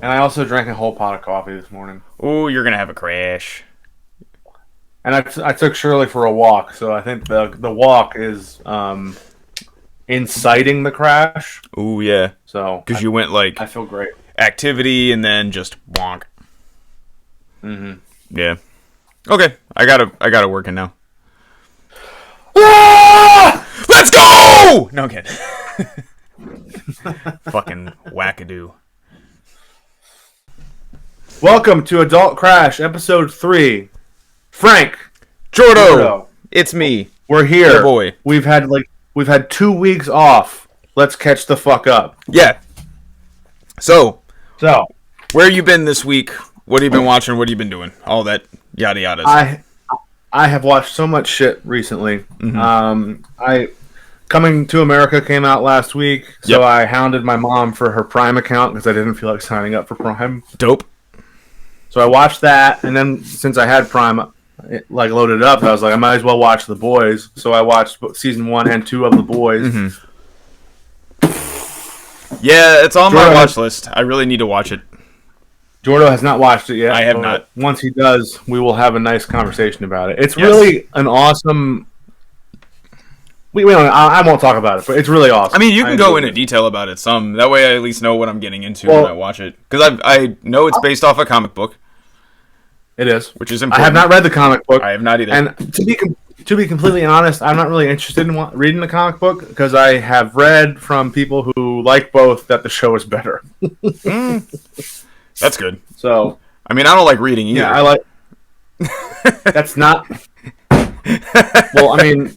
And I also drank a whole pot of coffee this morning. Ooh, you're gonna have a crash. And I took Shirley for a walk, so I think the walk is inciting the crash. Ooh, yeah. So because you went like I feel great. Activity and then just wonk. Mm-hmm. Yeah. Okay, I gotta working now. Ah! Let's go! No, I'm kidding. Fucking wackadoo. Welcome to Adult Crash, episode 3. Frank, Jordo, it's me. We're here. Your boy. We've had 2 weeks off. Let's catch the fuck up. Yeah. So, So, where you been this week? What have you been watching? What have you been doing? All that yada yadas. I have watched so much shit recently. Mm-hmm. Coming to America came out last week, so Yep. I hounded my mom for her Prime account because I didn't feel like signing up for Prime. Dope. So I watched that, and then since I had Prime loaded up, I was like, I might as well watch The Boys. So I watched season 1 and 2 of The Boys. Mm-hmm. Yeah, it's on my watch list. I really need to watch it. Jordo has not watched it yet. I have not. Once he does, we will have a nice conversation about it. It's Yes. really an awesome. We don't. I won't talk about it, but it's really awesome. I mean, you can go into detail about it some. That way I at least know what I'm getting into when I watch it. Because I know it's based off a comic book. It is. Which is important. I have not read the comic book. I have not either. And to be completely honest, I'm not really interested in reading the comic book because I have read from people who like both that the show is better. That's good. So, I mean, I don't like reading either. yeah, I like. That's not. Well, I mean,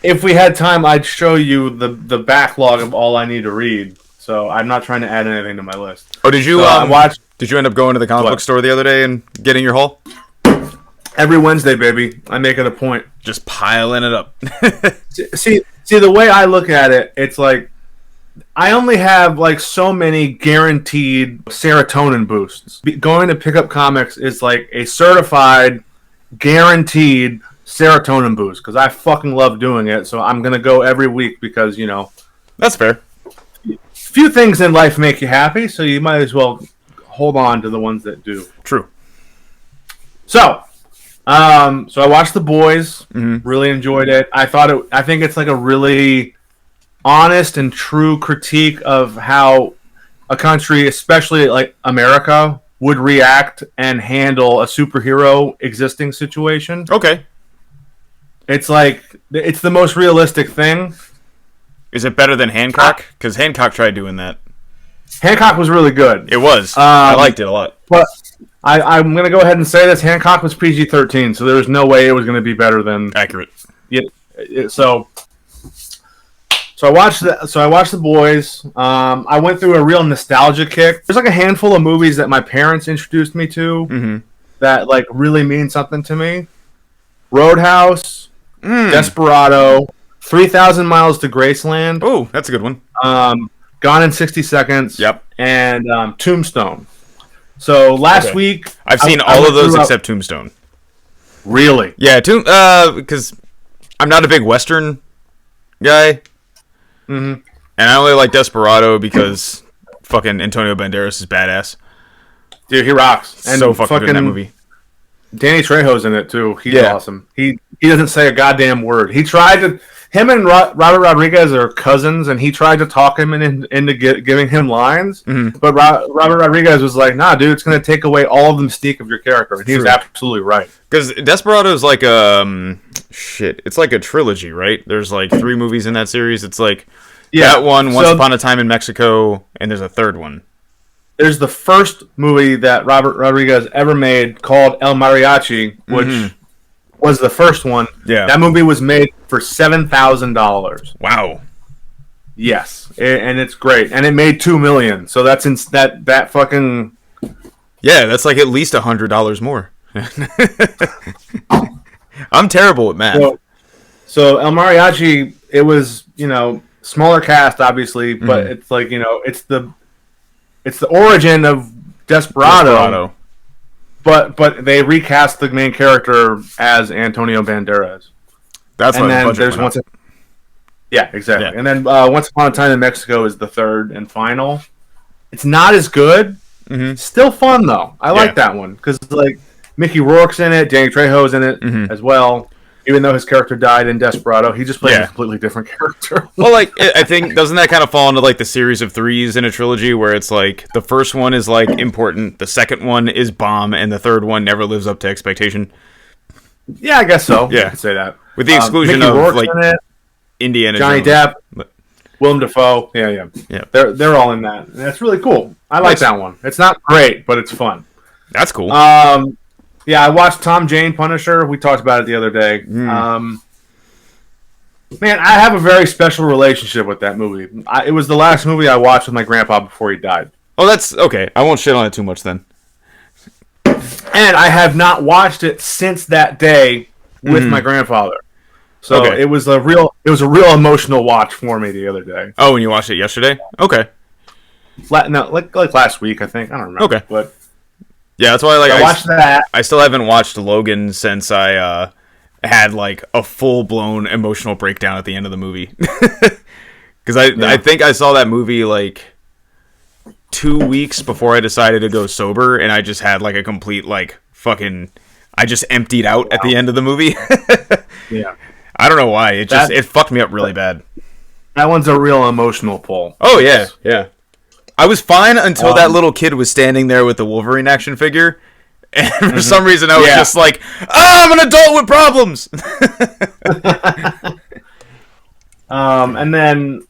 if we had time, I'd show you the backlog of all I need to read. So I'm not trying to add anything to my list. Oh, did you watch? Did you end up going to the comic book store the other day and getting your haul? Every Wednesday, baby. I make it a point. Just piling it up. See, the way I look at it, it's like I only have like so many guaranteed serotonin boosts. Going to pick up comics is like a certified, guaranteed serotonin boost because I fucking love doing it. So I'm gonna go every week because That's fair. Few things in life make you happy, so you might as well hold on to the ones that do. True. So I watched The Boys. Mm-hmm. Really enjoyed it. I think it's like a really honest and true critique of how a country, especially like America, would react and handle a superhero existing situation. Okay. It's like it's the most realistic thing. Is it better than Hancock? Because Hancock tried doing that. Hancock was really good. It was. I liked it a lot. But I'm going to go ahead and say this. Hancock was PG-13, so there was no way it was going to be better than... Accurate. So I watched The Boys. I went through a real nostalgia kick. There's like a handful of movies that my parents introduced me to that like really mean something to me. Roadhouse, Desperado, 3,000 Miles to Graceland. Oh, that's a good one. Gone in 60 Seconds. Yep. And Tombstone. So last week... I've seen all of those except Tombstone. Really? Yeah, because I'm not a big Western guy. Mm-hmm. And I only like Desperado because fucking Antonio Banderas is badass. Dude, he rocks. And so fucking good in that movie. Danny Trejo's in it, too. He's awesome. He doesn't say a goddamn word. He tried to... Him and Robert Rodriguez are cousins, and he tried to talk him into giving him lines. Mm-hmm. But Robert Rodriguez was like, nah, dude, it's going to take away all of the mystique of your character. And he was absolutely right. Because Desperado is like it's like a trilogy, right? There's like 3 movies in that series. It's like that one, Once Upon a Time in Mexico, and there's a third one. There's the first movie that Robert Rodriguez ever made called El Mariachi, which was the first one. Yeah. That movie was made for $7,000. Wow. Yes, and it's great, and it made $2 million. So that's that fucking. Yeah, that's like at least $100 more. I'm terrible at math. So El Mariachi, it was smaller cast, obviously, but it's like it's the origin of Desperado. But they recast the main character as Antonio Banderas. That's and why then the budget there's Yeah, exactly. Yeah. And then Once Upon a Time in Mexico is the third and final. It's not as good, Still fun though. I like that one because like Mickey Rourke's in it, Danny Trejo's in it as well. Even though his character died in Desperado, he just played a completely different character. Well, like, I think, doesn't that kind of fall into, like, the series of threes in a trilogy, where it's, like, the first one is, like, important, the second one is bomb, and the third one never lives up to expectation? Yeah, I guess so. Yeah. You could say that. With the exclusion Mickey of, Rourke's like, in it, Indiana Johnny Jones. Depp, Willem Dafoe. Yeah. They're all in that. And that's really cool. I like that one. It's not great, but it's fun. That's cool. Yeah, I watched Tom Jane Punisher. We talked about it the other day. Man, I have a very special relationship with that movie. It was the last movie I watched with my grandpa before he died. Oh, that's okay. I won't shit on it too much then. And I have not watched it since that day with my grandfather. So it was a real emotional watch for me the other day. Oh, and you watched it yesterday? Okay. No, like last week, I think. I don't remember. Okay. But yeah, that's why I watched that. I still haven't watched Logan since I had like a full-blown emotional breakdown at the end of the movie. Because I think I saw that movie like 2 weeks before I decided to go sober, and I just had like a complete like fucking... I just emptied out at the end of the movie. Yeah. I don't know why. It fucked me up really bad. That one's a real emotional pull. Oh, yeah. I was fine until that little kid was standing there with the Wolverine action figure. And for some reason, I was just like, I'm an adult with problems! And then,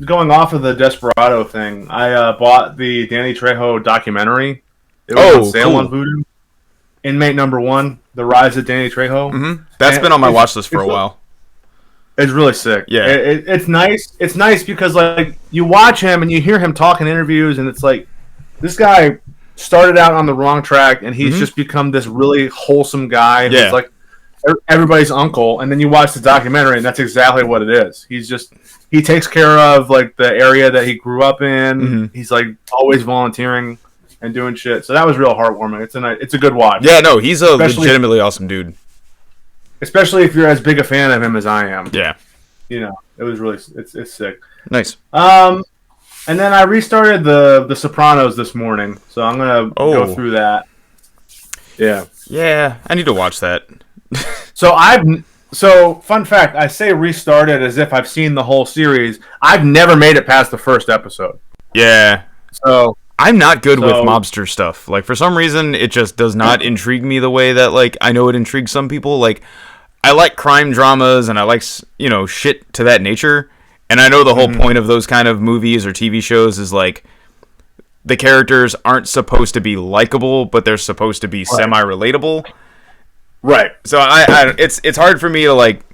going off of the Desperado thing, I bought the Danny Trejo documentary. It was on sale on Voodoo. Inmate #1, The Rise of Danny Trejo. That's been on my watch list for a while. It's really sick. Yeah. It's nice. It's nice because, like, you watch him and you hear him talk in interviews, and it's like, this guy started out on the wrong track, and he's just become this really wholesome guy who's, like, everybody's uncle. And then you watch the documentary, and that's exactly what it is. He takes care of, like, the area that he grew up in. He's, like, always volunteering and doing shit. So that was real heartwarming. It's a good watch. Yeah, no, he's a legitimately awesome dude. Especially if you're as big a fan of him as I am. Yeah. You know, it was really... It's sick. Nice. And then I restarted the Sopranos this morning, so I'm going to go through that. Yeah. Yeah, I need to watch that. So, fun fact, I say restarted as if I've seen the whole series. I've never made it past the first episode. Yeah. So... I'm not good with mobster stuff. Like, for some reason, it just does not intrigue me the way that, like, I know it intrigues some people. Like, I like crime dramas, and I like, you know, shit to that nature. And I know the whole point of those kind of movies or TV shows is, like, the characters aren't supposed to be likable, but they're supposed to be semi-relatable. Right. So, it's hard for me to, like,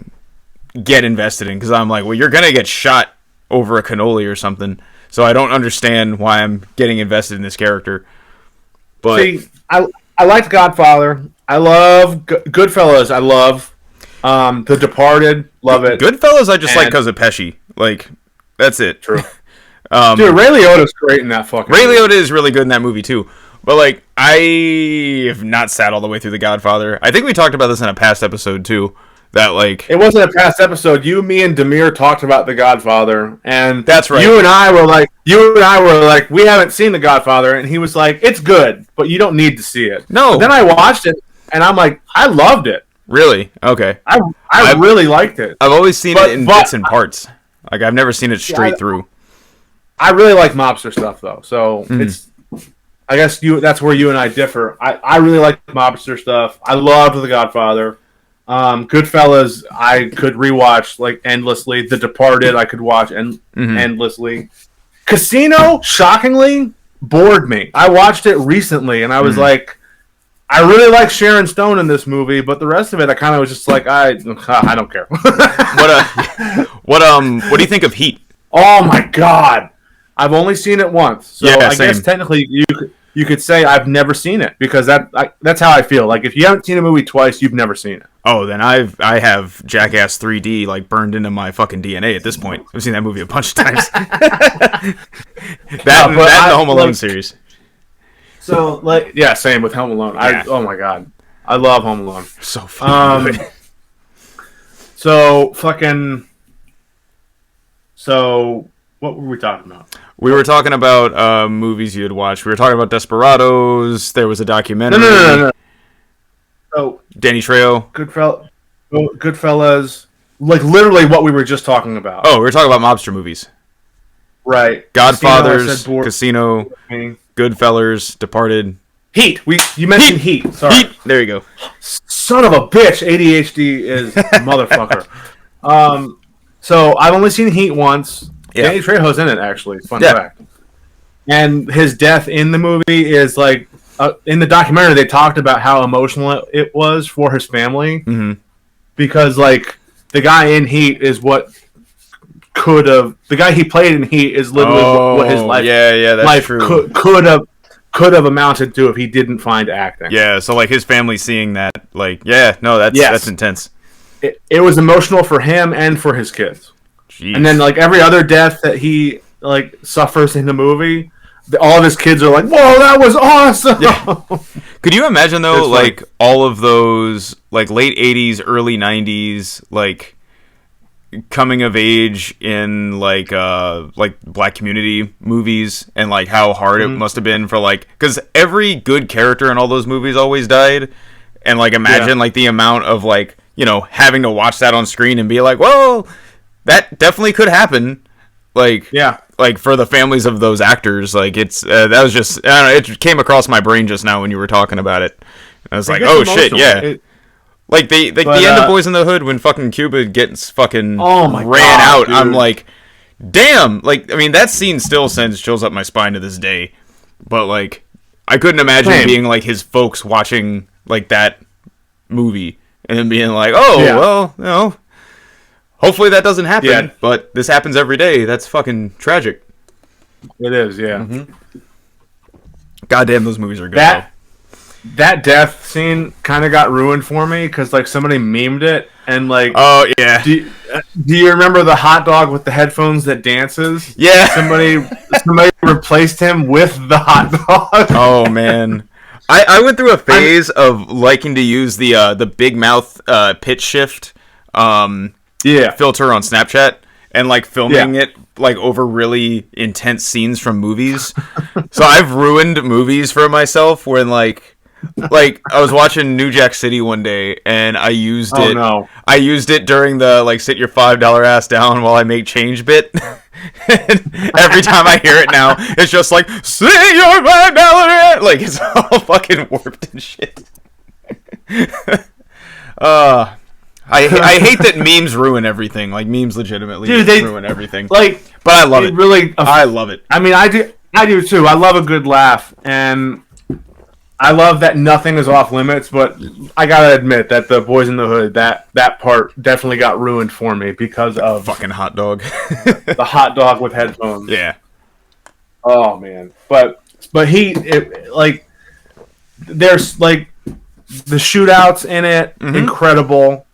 get invested in, because I'm like, well, you're gonna get shot over a cannoli or something. So I don't understand why I'm getting invested in this character. But see, I liked Godfather. I love Goodfellas. I love The Departed. Love it. Goodfellas I just like because of Pesci. Like, that's it. True. Dude, Ray Liotta's great in that fucking Ray movie. Liotta is really good in that movie too. But like, I have not sat all the way through The Godfather. I think we talked about this in a past episode too. That like it wasn't a past episode. You, me, and Demir talked about The Godfather, and that's right. You and I were like, we haven't seen The Godfather, and he was like, it's good, but you don't need to see it. No. But then I watched it, and I'm like, I loved it. Really? Okay. I really liked it. I've always seen it in bits and parts. Like I've never seen it straight through. I really like mobster stuff though, so it's. I guess that's where you and I differ. I really like mobster stuff. I loved The Godfather. Goodfellas, I could rewatch like endlessly. The Departed, I could watch endlessly. Casino, shockingly, bored me. I watched it recently, and I was like, I really like Sharon Stone in this movie, but the rest of it, I kind of was just like, I don't care. What do you think of Heat? Oh my god, I've only seen it once, so I guess technically you could say I've never seen it because that's how I feel. Like if you haven't seen a movie twice, you've never seen it. Oh, then I have Jackass 3D like burned into my fucking DNA at this point. I've seen that movie a bunch of times. that and the Home Alone series. So like same with Home Alone. Yeah. Oh my god, I love Home Alone. So fucking good. So fucking. So What were we talking about? We were talking about movies you had watched. We were talking about Desperados. There was a documentary. No. So Danny Trejo. Goodfellas. Like literally what we were just talking about. Oh, we were talking about mobster movies. Right. Godfathers, Casino, Goodfellas, Departed. Heat. You mentioned Heat. Sorry. Heat. There you go. Son of a bitch. ADHD is a motherfucker. So I've only seen Heat once. Yeah. Danny Trejo's in it, actually. Fun fact. And his death in the movie is like, in the documentary, they talked about how emotional it was for his family. Mm-hmm. Because, like, the guy in Heat is what could have... The guy he played in Heat is literally what his life true. could have amounted to if he didn't find acting. Yeah, so, like, his family seeing that, like, that's intense. It was emotional for him and for his kids. Jeez. And then, like, every other death that he, like, suffers in the movie... All of his kids are like, "Whoa, that was awesome!" Yeah. Could you imagine though, like all of those, like late '80s, early '90s, like coming of age in like Black community movies, and like how hard it must have been for like, because every good character in all those movies always died, and like imagine like the amount of like having to watch that on screen and be like, "Well, that definitely could happen." Like like for the families of those actors, like it's that was just I don't know, it came across my brain just now when you were talking about it. I was like, oh shit, yeah. Like the end of Boys in the Hood when fucking Cuba gets fucking ran out. Dude. I'm like, damn. Like I mean that scene still sends chills up my spine to this day. But like I couldn't imagine being like his folks watching like that movie and then being like, well, hopefully that doesn't happen, but this happens every day. That's fucking tragic. It is, yeah. Mm-hmm. Goddamn, those movies are good. That death scene kind of got ruined for me because like somebody memed it and like. Oh yeah. Do you remember the hot dog with the headphones that dances? Yeah. Somebody replaced him with the hot dog. Oh man. I went through a phase of liking to use the big mouth pitch shift. Filter on Snapchat and like filming it like over really intense scenes from movies. So I've ruined movies for myself when like I was watching New Jack City one day and I used it. No. I used it during the like sit your $5 ass down while I make change bit. And every time I hear it now, it's just like sit your $5 like it's all fucking warped and shit. I hate that memes ruin everything. Like memes legitimately ruin everything. Like, but I love it. Really, I love it. I mean, I do too. I love a good laugh, and I love that nothing is off limits. But I gotta admit that the Boys in the Hood, that part definitely got ruined for me because of fucking hot dog. The hot dog with headphones. Yeah. Oh man, but there's like the shootouts in it, incredible.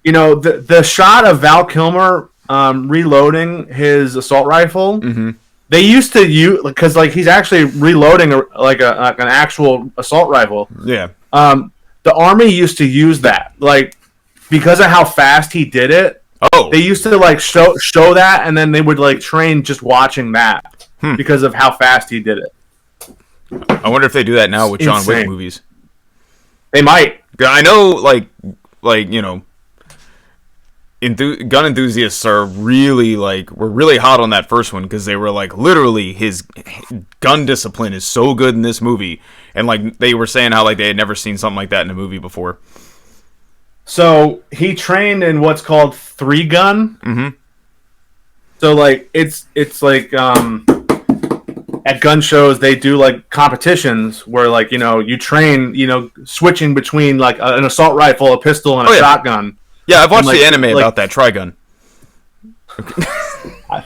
The shot of Val Kilmer reloading his assault rifle. Mm-hmm. They used to use because like he's actually reloading an actual assault rifle. Yeah. The Army used to use that like because of how fast he did it. Oh. They used to like show that, and then they would like train just watching that because of how fast he did it. I wonder if they do that now with John Wick movies. They might. I know, like gun enthusiasts are really were really hot on that first one because they were like literally his gun discipline is so good in this movie, and like they were saying how like they had never seen something like that in a movie before. So he trained in what's called 3-gun. Mm-hmm. So like it's like at gun shows they do like competitions where like you train switching between like an assault rifle, a pistol, and a shotgun. Yeah, I've watched the anime about that Trigun. I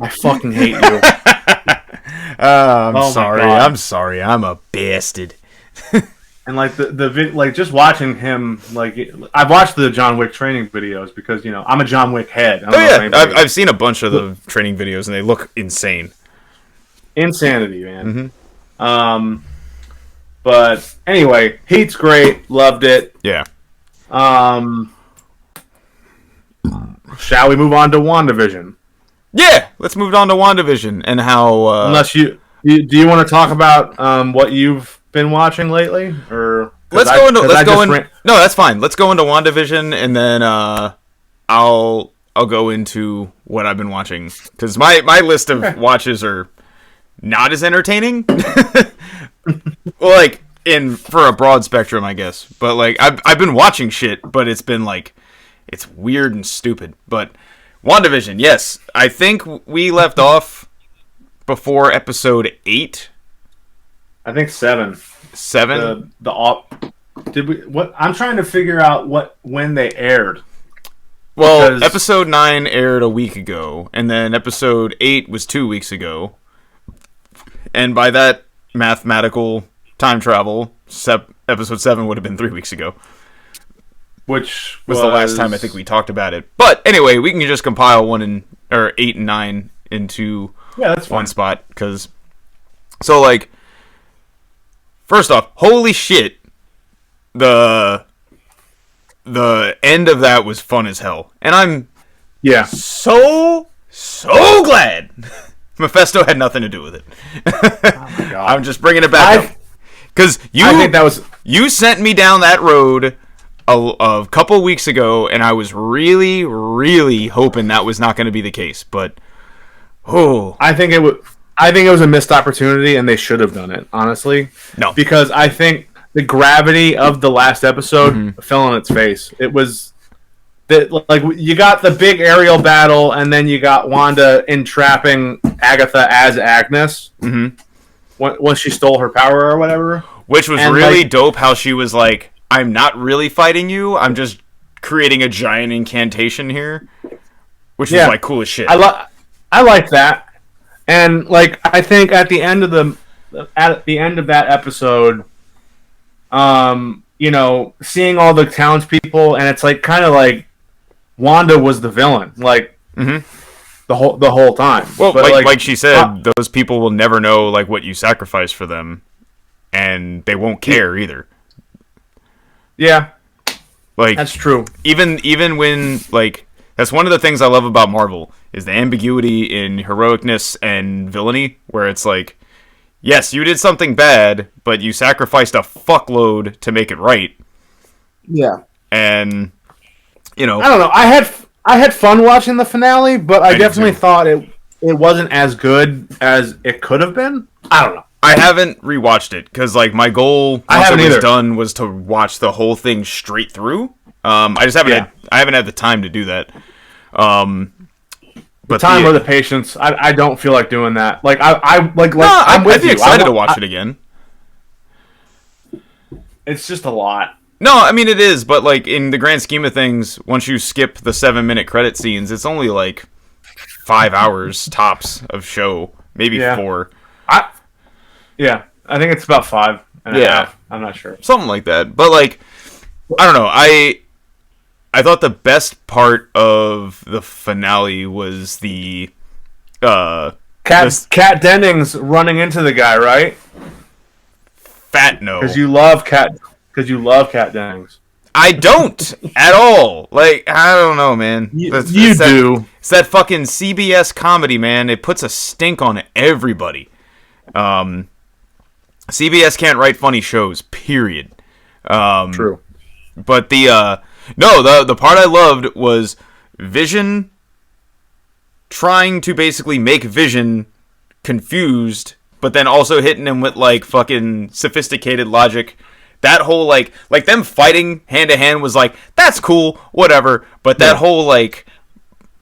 fucking hate you. I'm sorry. I'm sorry. I'm a bastard. And like the just watching him, like I've watched the John Wick training videos because I'm a John Wick head. I've seen a bunch of the training videos and they look insane. Insanity, man. Mm-hmm. But anyway, Heat's great. Loved it. Yeah. Shall we move on to WandaVision? Yeah, let's move on to WandaVision and how. Unless do you want to talk about what you've been watching lately, or no, that's fine. Let's go into WandaVision, and then I'll go into what I've been watching, because my list of watches are not as entertaining. Well, like for a broad spectrum, I guess. But like I've been watching shit, but it's been like it's weird and stupid. But WandaVision, yes, I think we left off before episode 8. I think 7. 7. Did we? What? I'm trying to figure out when they aired. Well, episode 9 aired a week ago, and then episode 8 was 2 weeks ago. And by that mathematical time travel, episode 7 would have been 3 weeks ago. Which was the last time I think we talked about it. But anyway, we can just compile 8 and 9 into one spot. So, like, first off, holy shit, the end of that was fun as hell. And I'm so glad Mephisto had nothing to do with it. Oh my God. I'm just bringing it back up. Because you sent me down that road a couple weeks ago, and I was really, really hoping that was not going to be the case. But I think it was a missed opportunity, and they should have done it. Honestly, no, because I think the gravity of the last episode fell on its face. It was that, like, you got the big aerial battle, and then you got Wanda entrapping Agatha as Agnes. Once she stole her power or whatever. Which was really dope, how she was like, I'm not really fighting you, I'm just creating a giant incantation here. Which is, like, cool as shit. I like that. And, like, I think at the end of that episode, you know, seeing all the townspeople, and it's like kind of like Wanda was the villain, like the whole time. Well, but like she said, those people will never know like what you sacrificed for them, and they won't care either. Yeah, like that's true. Even when, like, that's one of the things I love about Marvel is the ambiguity in heroicness and villainy, where it's like, yes, you did something bad, but you sacrificed a fuckload to make it right. Yeah. And, you know, I don't know. I had fun watching the finale, but I definitely thought it wasn't as good as it could have been. I don't know. I haven't rewatched it because, like, my goal once it was done was to watch the whole thing straight through. I just haven't I haven't had the time to do that. But time or the patience, I don't feel like doing that. Like I'd be excited to watch it again. It's just a lot. No, I mean it is, but like in the grand scheme of things, once you skip the 7-minute credit scenes, it's only like 5 hours tops of show, maybe 4. I think it's about 5 and a half. I'm not sure, something like that. But like, I don't know. I thought the best part of the finale was the Kat Dennings running into the guy, right? Fat no, because you love Kat Dennings. I don't at all. Like, I don't know, man. You do. It's that fucking CBS comedy, man. It puts a stink on everybody. CBS can't write funny shows. Period. True. But the part I loved was Vision trying to basically make Vision confused, but then also hitting him with like fucking sophisticated logic. That whole like them fighting hand to hand was like, that's cool, whatever. But that whole like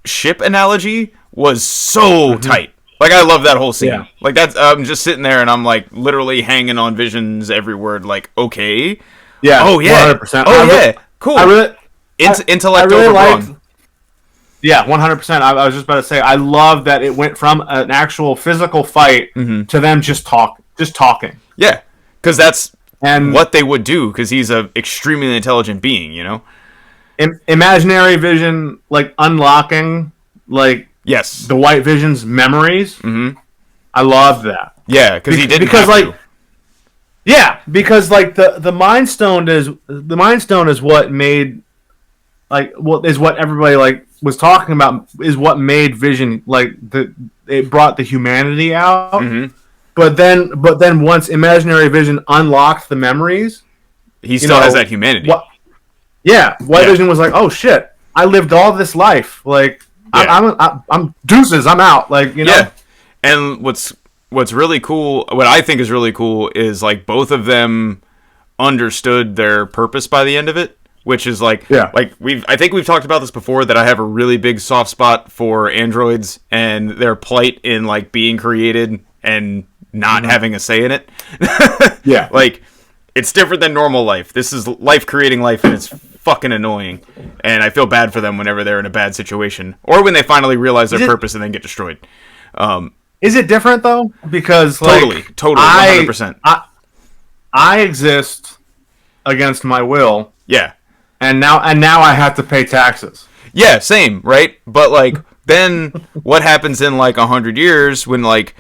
ship analogy was so tight. Like, I love that whole scene. Yeah. Like, that's I'm just sitting there and I'm like literally hanging on Vision's every word. Like, okay, yeah, oh yeah, 100%. Oh cool. Intellect overgrown. Yeah, 100%. I was just about to say, I love that it went from an actual physical fight to them just talking. Yeah, because that's what they would do, because he's an extremely intelligent being, you know? Imaginary Vision, like, unlocking, like, yes, the White Vision's memories. I love that. Yeah, because he didn't have to. Yeah, because like the Mind Stone is what made, like, is what everybody like was talking about is what made Vision it brought the humanity out. Mm-hmm. But then once Imaginary Vision unlocked the memories, he still has that humanity. White Vision was like, oh shit, I lived all this life. Like I'm deuces, I'm out. Like, you know. Yeah. And what's really cool, what I think is really cool, is like both of them understood their purpose by the end of it, which is like I think we've talked about this before, that I have a really big soft spot for androids and their plight in like being created and not having a say in it. Yeah. Like, it's different than normal life. This is life creating life, and it's fucking annoying. And I feel bad for them whenever they're in a bad situation, or when they finally realize their purpose and then get destroyed. Is it different though? Because totally, 100%. I exist against my will. Yeah. And now I have to pay taxes. Yeah, same, right? But like, then what happens in like 100 years when like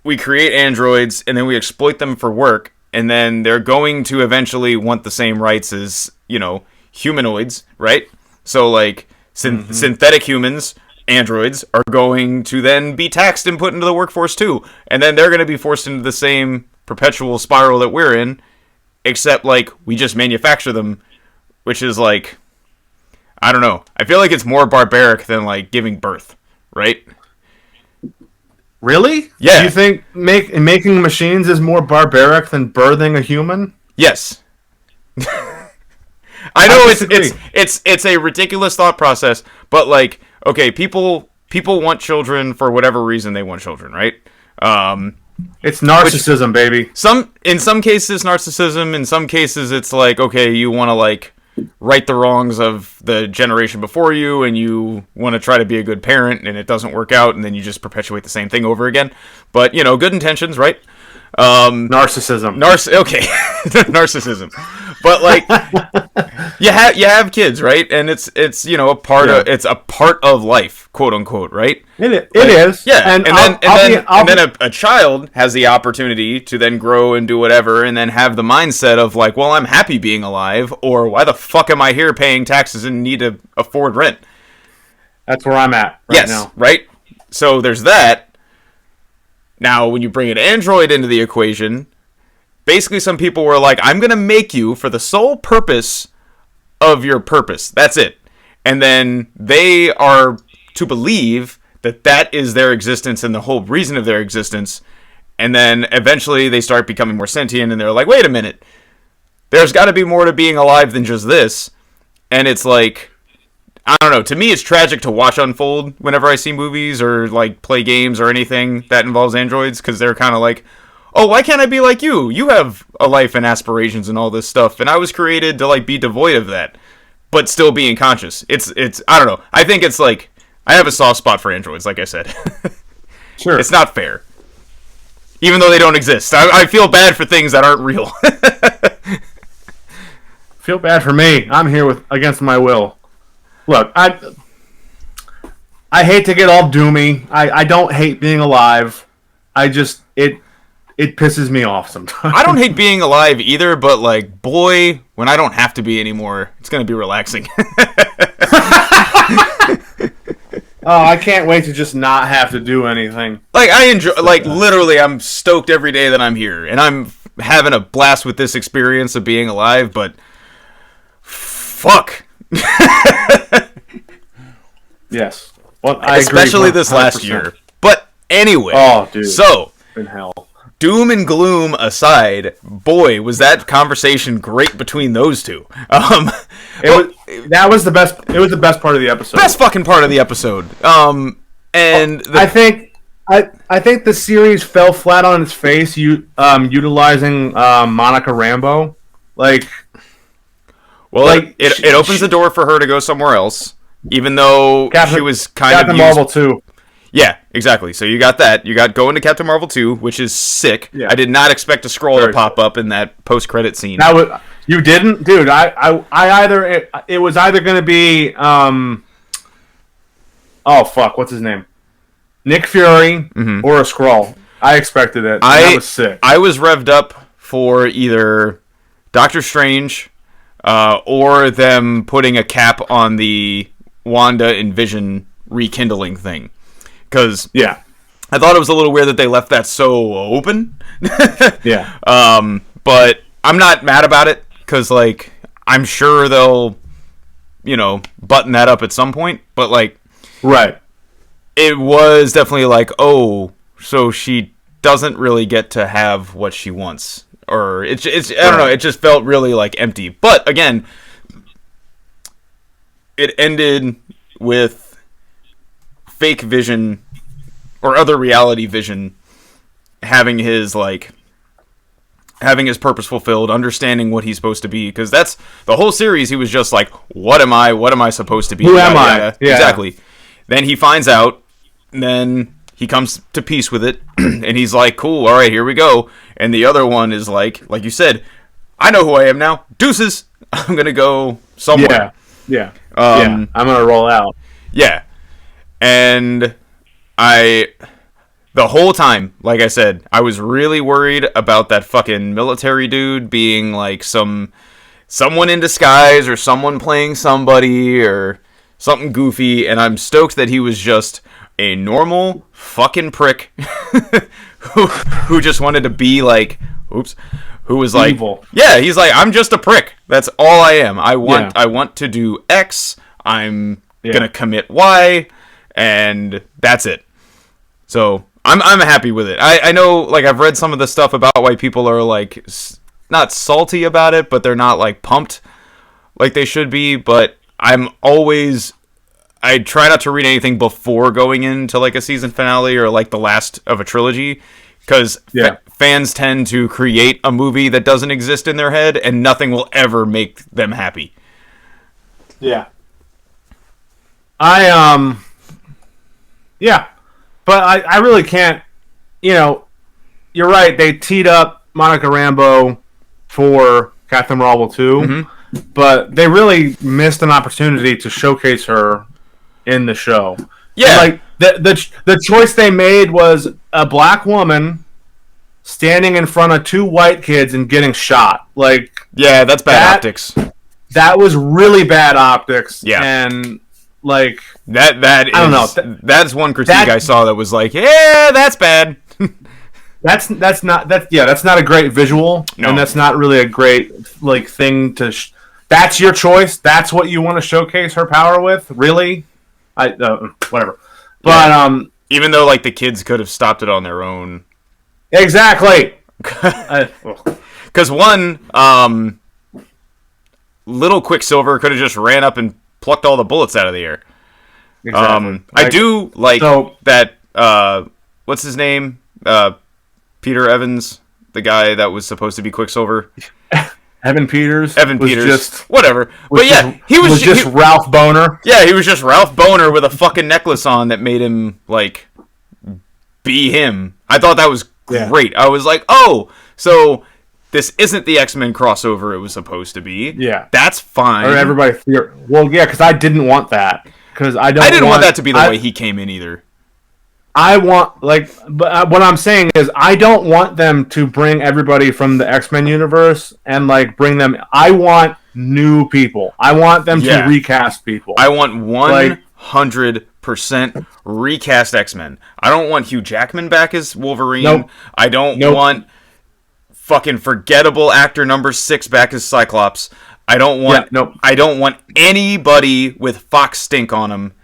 we create androids and then we exploit them for work, and then they're going to eventually want the same rights as, you know, humanoids, right? So like synthetic humans, androids, are going to then be taxed and put into the workforce too, and then they're going to be forced into the same perpetual spiral that we're in, except like we just manufacture them, which is like, I don't know, I feel like it's more barbaric than like giving birth, right? Really? Yeah. Do you think making machines is more barbaric than birthing a human? Yes. I know it's a ridiculous thought process, but like, okay, people want children for whatever reason they want children, right? It's narcissism, baby. In some cases, narcissism. In some cases, it's like, okay, you want to like right the wrongs of the generation before you, and you want to try to be a good parent, and it doesn't work out, and then you just perpetuate the same thing over again. But, you know, good intentions, right? Narcissism. Okay. Narcissism. But like, you have kids, right? And it's you know, a part of life, quote unquote, right? It is. Yeah. And then a child has the opportunity to then grow and do whatever, and then have the mindset of like, well, I'm happy being alive, or why the fuck am I here paying taxes and need to afford rent? That's where I'm at right now. Right? So there's that. Now, when you bring an android into the equation, basically some people were like, I'm going to make you for the sole purpose of your purpose. That's it. And then they are to believe that that is their existence and the whole reason of their existence. And then eventually they start becoming more sentient, and they're like, wait a minute. There's got to be more to being alive than just this. And it's like, I don't know. To me, it's tragic to watch unfold whenever I see movies or like play games or anything that involves androids, because they're kind of like, oh, why can't I be like you? You have a life and aspirations and all this stuff, and I was created to like be devoid of that, but still being conscious. It's I don't know. I think it's like, I have a soft spot for androids, like I said. Sure. It's not fair. Even though they don't exist. I feel bad for things that aren't real. Feel bad for me. I'm here against my will. Look, I hate to get all doomy. I don't hate being alive. I just, it pisses me off sometimes. I don't hate being alive either, but like, boy, when I don't have to be anymore, it's going to be relaxing. Oh, I can't wait to just not have to do anything. Like, I enjoy, like, literally, I'm stoked every day that I'm here, and I'm having a blast with this experience of being alive, but fuck. Yes. Well, especially this last year. But anyway. Oh, dude. So, in hell. Doom and gloom aside, boy, was that conversation great between those two. That was the best. It was the best part of the episode. Best fucking part of the episode. I think the series fell flat on its face. Utilizing Monica Rambeau, like. Well, like, it opens the door for her to go somewhere else, even though she was kind of Captain Marvel 2. Yeah, exactly. So you got that. You got going to Captain Marvel 2, which is sick. Yeah. I did not expect a scroll to pop up in that post-credit scene. You didn't? Dude, it was either going to be, oh, fuck, what's his name? Nick Fury or a scroll. I expected it. That was sick. I was revved up for either Doctor Strange or them putting a cap on the Wanda and Vision rekindling thing. Because yeah, I thought it was a little weird that they left that so open. yeah. But I'm not mad about it, because, like, I'm sure they'll, button that up at some point. But, like, right. It was definitely like, oh, so she doesn't really get to have what she wants. Or, it's I don't know, it just felt really, like, empty. But, again, it ended with fake Vision, or other reality Vision, having his purpose fulfilled, understanding what he's supposed to be, because that's the whole series. He was just like, what am I supposed to be? Who am I? Yeah. Exactly. Then he finds out, and then he comes to peace with it, and he's like, cool, all right, here we go. And the other one is like you said, I know who I am now. Deuces. I'm gonna go somewhere. Yeah. I'm gonna roll out. Yeah. And the whole time, like I said, I was really worried about that fucking military dude being like someone in disguise, or someone playing somebody, or something goofy, and I'm stoked that he was just a normal fucking prick who just wanted to be like, who was like, evil. Yeah, he's like, I'm just a prick. That's all I am. I want to do X. I'm gonna commit Y, and that's it. So I'm happy with it. I know, like, I've read some of the stuff about why people are like not salty about it, but they're not like pumped like they should be. But I try not to read anything before going into like a season finale or like the last of a trilogy, because fans tend to create a movie that doesn't exist in their head, and nothing will ever make them happy. Yeah. But I really can't, you're right, they teed up Monica Rambeau for Captain Marvel 2, but they really missed an opportunity to showcase her in the show. Yeah. And, like, the choice they made was a black woman standing in front of two white kids and getting shot. Like, yeah, that's bad optics. That was really bad optics. Yeah. And, like, that is, I don't know. That's one critique I saw that was like, yeah, that's bad. that's not a great visual, and that's not really a great like thing to. That's your choice. That's what you want to showcase her power with. Really, whatever. But even though like the kids could have stopped it on their own. Exactly. Because one little Quicksilver could have just ran up and plucked all the bullets out of the air. Exactly. I do like that. What's his name? Peter Evans, the guy that was supposed to be Quicksilver. Evan Peters. Whatever. But yeah, he was just Ralph Boner. Yeah, he was just Ralph Boner with a fucking necklace on that made him like be him. I thought that was great. Yeah. I was like, oh, so this isn't the X-Men crossover it was supposed to be. Yeah, that's fine. Or everybody, because I didn't want that. Because I didn't want that to be the way he came in either. I want, but what I'm saying is I don't want them to bring everybody from the X-Men universe and, like, bring them. I want new people. I want them to recast people. I want 100% recast X-Men. I don't want Hugh Jackman back as Wolverine. Nope. I don't want fucking forgettable actor number 6 back as Cyclops. I don't want. I don't want anybody with Fox stink on him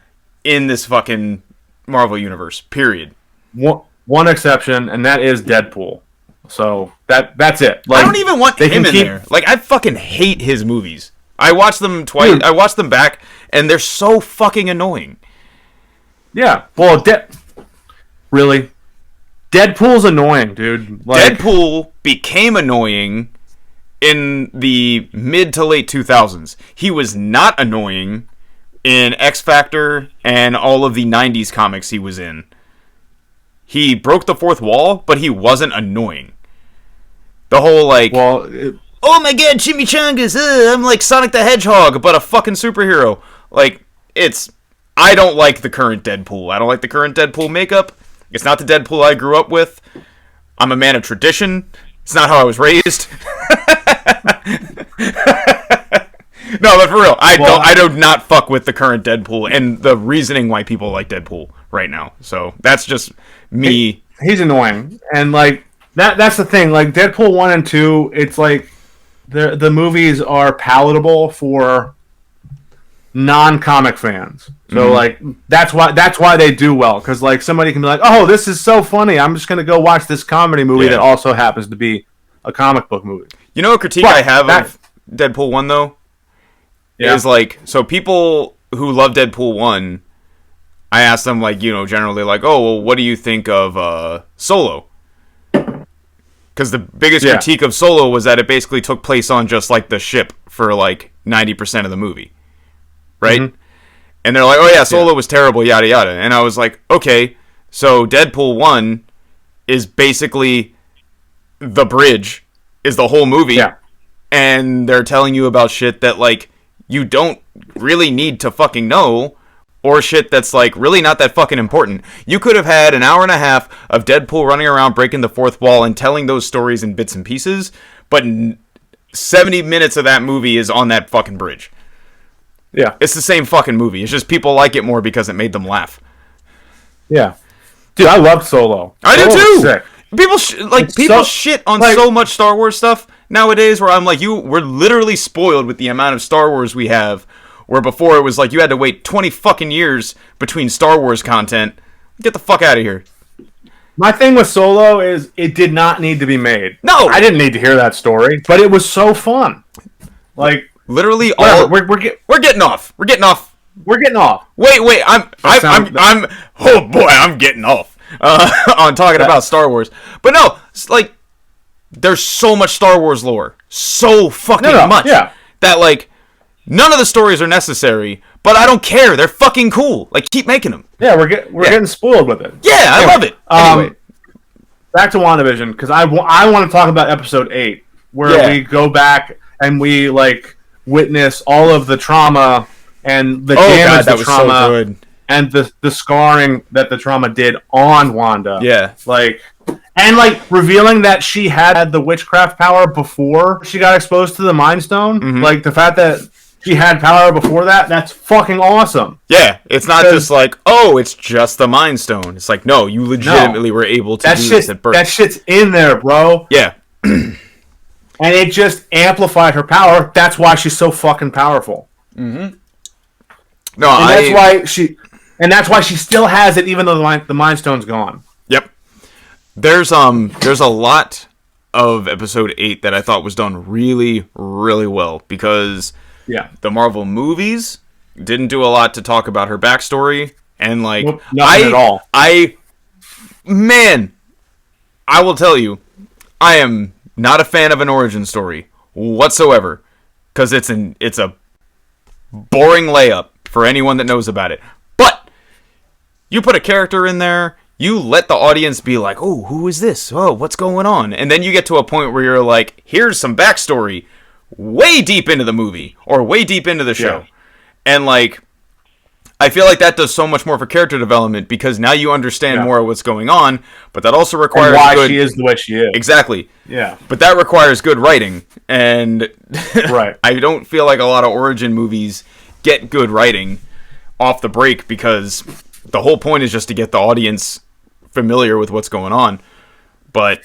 in this fucking Marvel universe. Period. One exception, and that is Deadpool. So that's it. Like, I don't even want him in there. Like, I fucking hate his movies. I watched them twice. Dude. I watched them back, and they're so fucking annoying. Yeah. Well, really, Deadpool's annoying, dude. Like, Deadpool became annoying in the mid to late 2000s. He was not annoying in X Factor and all of the 90s comics he was in. He broke the fourth wall, but he wasn't annoying. The whole, like, oh my god, chimichangas, I'm like Sonic the Hedgehog, but a fucking superhero. Like, I don't like the current Deadpool. I don't like the current Deadpool makeup. It's not the Deadpool I grew up with. I'm a man of tradition. It's not how I was raised. No, but for real, I do not fuck with the current Deadpool and the reasoning why people like Deadpool right now. So that's just me. He's annoying, and like that's the thing. Like Deadpool 1 and 2, it's like the movies are palatable for non-comic fans. So like that's why they do well, because like somebody can be like, oh, this is so funny, I'm just gonna go watch this comedy movie that also happens to be a comic book movie. You know, a critique I have of Deadpool 1 though is like, so people who love Deadpool 1, I ask them like, you know, generally like, oh, well, what do you think of Solo? Because the biggest critique of Solo was that it basically took place on just like the ship for like 90% of the movie. Right? And they're like, oh yeah, Solo was terrible, yada yada. And I was like, okay, so Deadpool 1 is basically the bridge, is the whole movie. Yeah. And they're telling you about shit that, like, you don't really need to fucking know, or shit that's, like, really not that fucking important. You could have had an hour and a half of Deadpool running around breaking the fourth wall and telling those stories in bits and pieces, but 70 minutes of that movie is on that fucking bridge. Yeah. It's the same fucking movie. It's just people like it more because it made them laugh. Yeah. Dude, I loved Solo. I do too! Sick. People shit on so much Star Wars stuff nowadays, where I'm like, we're literally spoiled with the amount of Star Wars we have, where before it was like you had to wait 20 fucking years between Star Wars content. Get the fuck out of here. My thing with Solo is it did not need to be made. No! I didn't need to hear that story, but it was so fun. Like, literally all we're getting off. We're getting off. Wait, I'm oh boy, I'm getting off on talking about Star Wars. But no, it's like there's so much Star Wars lore. So fucking much. Yeah. That like none of the stories are necessary, but I don't care. They're fucking cool. Like keep making them. Yeah, we're getting spoiled with it. Yeah, I love it. Anyway, back to WandaVision, because I want to talk about episode 8, where we go back and we like witness all of the trauma and the damage that was trauma so good. And the scarring that the trauma did on Wanda. Yeah. And revealing that she had the witchcraft power before she got exposed to the Mind Stone. Mm-hmm. Like the fact that she had power before that's fucking awesome. Yeah. It's not just like, oh, it's just the Mind Stone. It's like, no, you legitimately were able to do this at birth. That shit's in there, bro. Yeah. And it just amplified her power. That's why she's so fucking powerful. Mm-hmm. That's why she still has it, even though the Mind Stone's gone. Yep. There's a lot of episode 8 that I thought was done really, really well, because the Marvel movies didn't do a lot to talk about her backstory, and nothing at all. I will tell you, I am not a fan of an origin story whatsoever, because it's a boring layup for anyone that knows about it. But you put a character in there, you let the audience be like, oh, who is this? Oh, what's going on? And then you get to a point where you're like, here's some backstory way deep into the movie or way deep into the show. Yeah. And I feel like that does so much more for character development, because now you understand more of what's going on, but that also requires why she is the way she is. Exactly. Yeah. But that requires good writing, and I don't feel like a lot of origin movies get good writing off the break, because the whole point is just to get the audience familiar with what's going on. But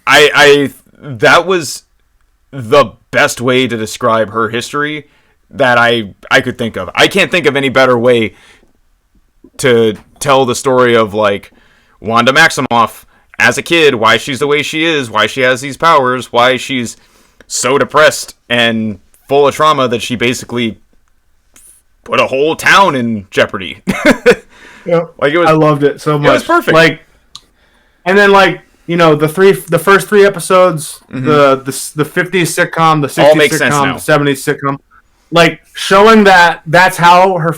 I that was the best way to describe her history that I could think of. I can't think of any better way to tell the story of Wanda Maximoff as a kid, why she's the way she is, why she has these powers, why she's so depressed and full of trauma that she basically put a whole town in jeopardy. I loved it so much. It was perfect. And then the first 3 episodes, the 50s sitcom, the 60s sitcom, the 70s sitcom. Showing that's how her,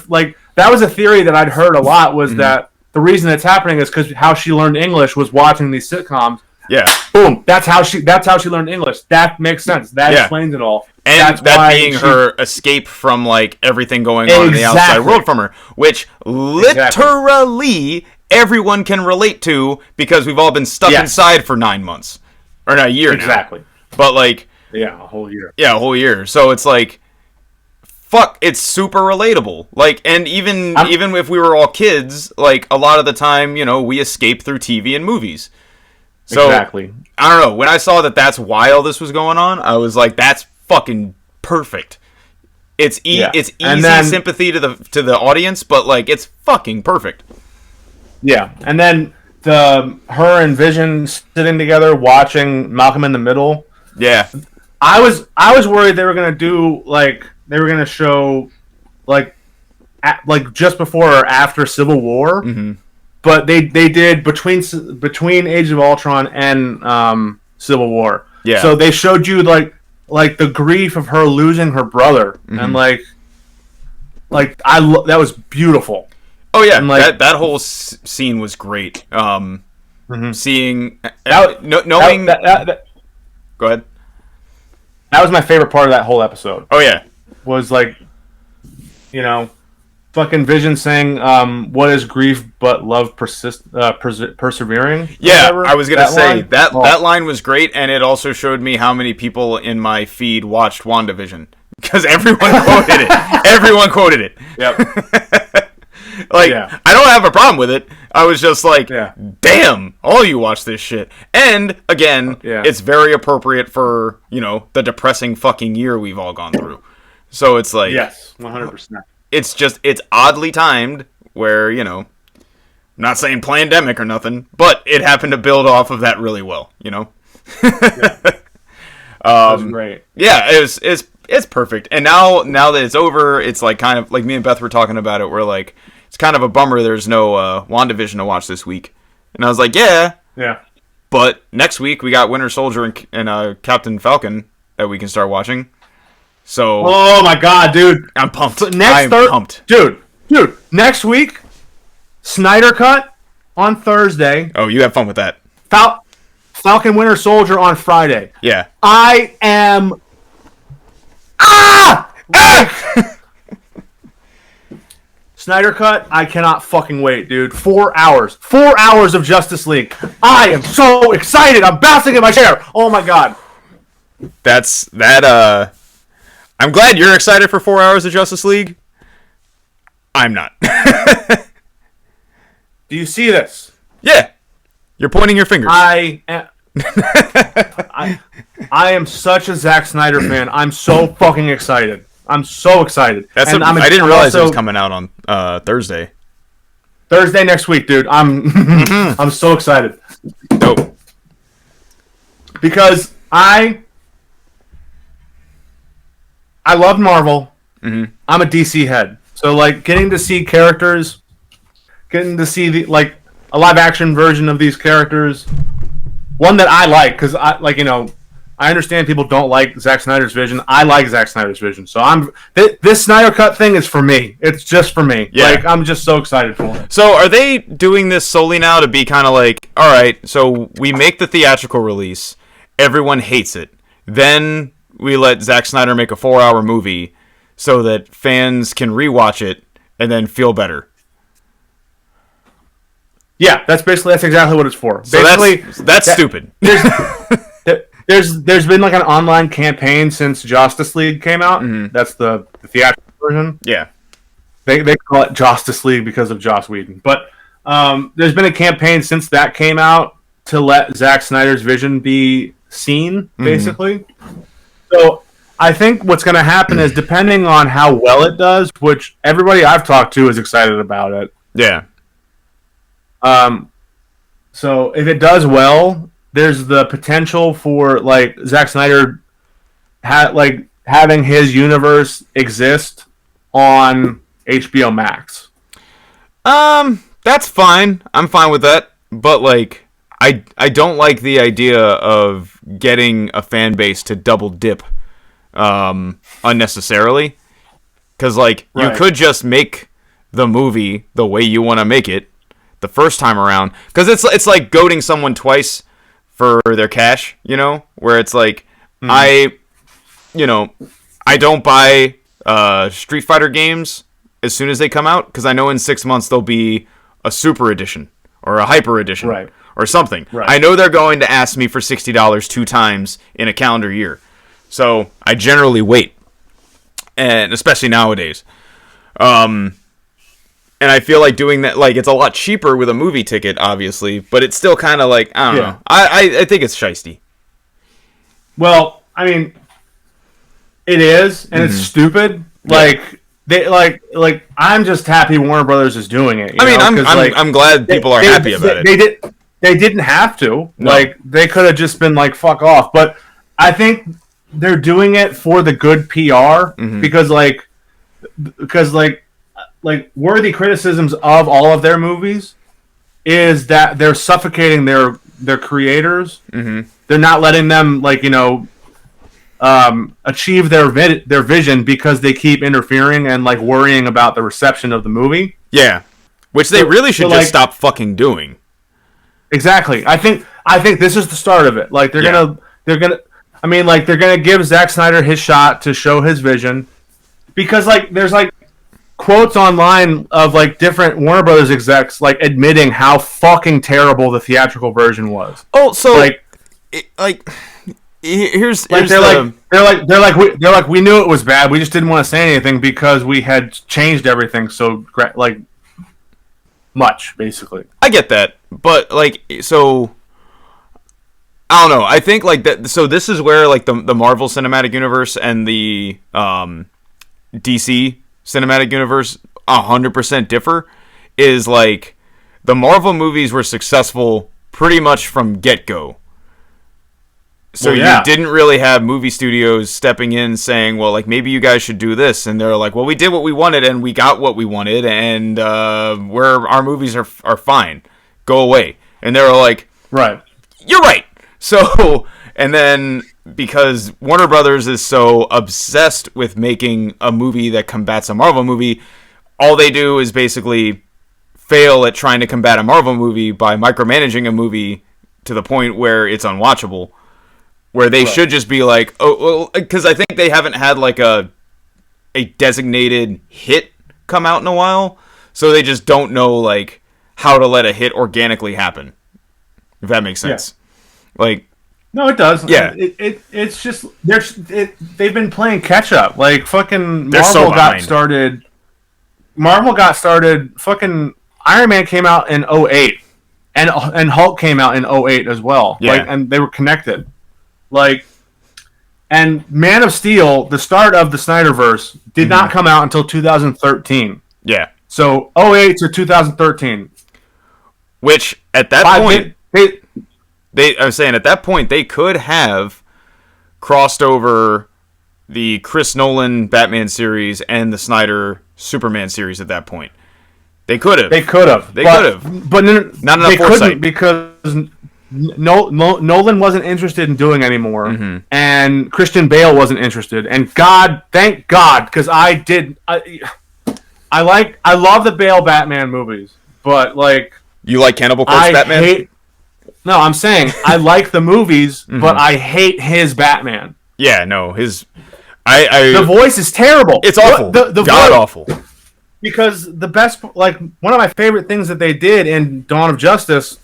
that was a theory that I'd heard a lot, was that the reason it's happening is because how she learned English was watching these sitcoms. Yeah. Boom. That's how she learned English. That makes sense. That explains it all. And that being her escape from everything going on in the outside world from her, which literally everyone can relate to, because we've all been stuck inside for 9 months. Or not, a year now. Exactly. But a whole year. Yeah, a whole year. So it's fuck, it's super relatable. Like, and even if we were all kids, like, a lot of the time, you know, we escape through TV and movies. So, exactly. I don't know. When I saw that that's why all this was going on, I was like, that's fucking perfect. It's easy sympathy to the audience, but, like, it's fucking perfect. Yeah, and then her and Vision sitting together watching Malcolm in the Middle. Yeah. I was worried they were gonna do they were gonna show like just before or after Civil War, but they did between Age of Ultron and Civil War. Yeah. So they showed you like the grief of her losing her brother, and that was beautiful. Oh yeah, and that whole scene was great. Seeing knowing that. Go ahead. That was my favorite part of that whole episode. Oh yeah, was like, you know, fucking Vision saying, "What is grief but love persevering?" Yeah, whatever. I was gonna say that line was great, and it also showed me how many people in my feed watched WandaVision because everyone quoted it. Everyone quoted it. Yep. I don't have a problem with it. I was just like, damn, all you watch this shit. And, again, it's very appropriate for, you know, the depressing fucking year we've all gone through. So it's like... Yes, 100%. It's oddly timed where, you know, I'm not saying pandemic or nothing, but it happened to build off of that really well, you know? That was great. Yeah, it's perfect. And now that it's over, it's like kind of, like me and Beth were talking about it, we're like... It's kind of a bummer there's no WandaVision to watch this week. And I was like, yeah. But next week we got Winter Soldier and Captain Falcon that we can start watching. So oh my god, dude. I'm pumped. So I'm pumped. Dude, next week, Snyder Cut on Thursday. Oh, you have fun with that. Falcon Winter Soldier on Friday. Yeah. I am... Snyder Cut, I cannot fucking wait, dude. 4 hours. 4 hours of Justice League. I am so excited. I'm bouncing in my chair. Oh my god. I'm glad you're excited for 4 hours of Justice League. I'm not. Do you see this? Yeah. You're pointing your fingers. I am such a Zack Snyder fan. I'm so fucking excited. I'm so excited. I didn't realize it was coming out on Thursday. Thursday next week, dude. I'm so excited. Dope. Because I love Marvel. I'm a DC head. So like getting to see characters, getting to see a live action version of these characters, one that I like because I understand people don't like Zack Snyder's vision. I like Zack Snyder's vision. So this Snyder Cut thing is for me. It's just for me. Yeah. Like, I'm just so excited for it. So are they doing this solely now to be kind of like, all right, so we make the theatrical release. Everyone hates it. Then we let Zack Snyder make a 4-hour movie so that fans can rewatch it and then feel better. Yeah, that's exactly what it's for. So basically, that's stupid. There's been like an online campaign since Justice League came out. That's the theatrical version. Yeah. They call it Justice League because of Joss Whedon. But there's been a campaign since that came out to let Zack Snyder's vision be seen, basically. So I think what's going to happen is, depending on how well it does, which everybody I've talked to is excited about it. Yeah. So if it does well, there's the potential for like Zack Snyder having his universe exist on HBO Max. That's fine. I'm fine with that. But like, I don't like the idea of getting a fan base to double dip unnecessarily. Because like, you could just make the movie the way you want to make it the first time around. Because it's like goading someone twice for their cash, you know? Where it's like, I don't buy Street Fighter games as soon as they come out, because I know in 6 months there'll be a Super Edition or a Hyper Edition or something. I know they're going to ask me for $60 2 times in a calendar year. So I generally wait. and especially nowadays. And I feel like doing that, like, it's a lot cheaper with a movie ticket, obviously, but it's still kind of like, I don't know. I think it's shiesty. Well, I mean, it is, and it's stupid. Like, they like I'm just happy Warner Brothers is doing it. I mean, I'm glad people are happy about it. They didn't have to. No. Like, they could have just been like, fuck off. But I think they're doing it for the good PR because worthy criticisms of all of their movies is that they're suffocating their creators. They're not letting them, like, achieve their vision because they keep interfering and, like, worrying about the reception of the movie. Yeah, which they really should just stop fucking doing. Exactly. I think this is the start of it. Like, they're gonna give Zack Snyder his shot to show his vision, because, like, there's, like, quotes online of, like, different Warner Brothers execs, like, admitting how fucking terrible the theatrical version was. Oh, so here's we knew it was bad. We just didn't want to say anything because we had changed everything so, like, much, basically. I get that, but, like, so I don't know. I think, like, that. So this is where, like, the Marvel Cinematic Universe and the DC Cinematic Universe 100% differ. Is, like, the Marvel movies were successful pretty much from get-go. So you didn't really have movie studios stepping in saying, well, like, maybe you guys should do this. And they're like, well, we did what we wanted and we got what we wanted, and our movies are fine. Go away. And they were like, right. You're right. So, and then because Warner Brothers is so obsessed with making a movie that combats a Marvel movie, all they do is basically fail at trying to combat a Marvel movie by micromanaging a movie to the point where it's unwatchable. Where they should just be like, oh, well, because I think they haven't had, like, a designated hit come out in a while, so they just don't know, like, how to let a hit organically happen. If that makes sense. Yeah. Like, no, it does. Yeah, it's just they've been playing catch up. Like, fucking Marvel got started. Fucking Iron Man came out in 2008, and Hulk came out in 2008 as well. Yeah, like, and they were connected. Like, and Man of Steel, the start of the Snyderverse, did not come out until 2013. Yeah. So 2008 to 2013. Which at that point, I was saying at that point they could have crossed over the Chris Nolan Batman series and the Snyder Superman series at that point. They could have. They could have. But not enough foresight because Nolan wasn't interested in doing anymore, and Christian Bale wasn't interested. And thank God, because I love the Bale Batman movies, but, like, you like Cannibal Corpse Batman? I'm saying I like the movies, but I hate his Batman. Yeah, no, the voice is terrible. It's awful. The God awful. Because the best, like, one of my favorite things that they did in Dawn of Justice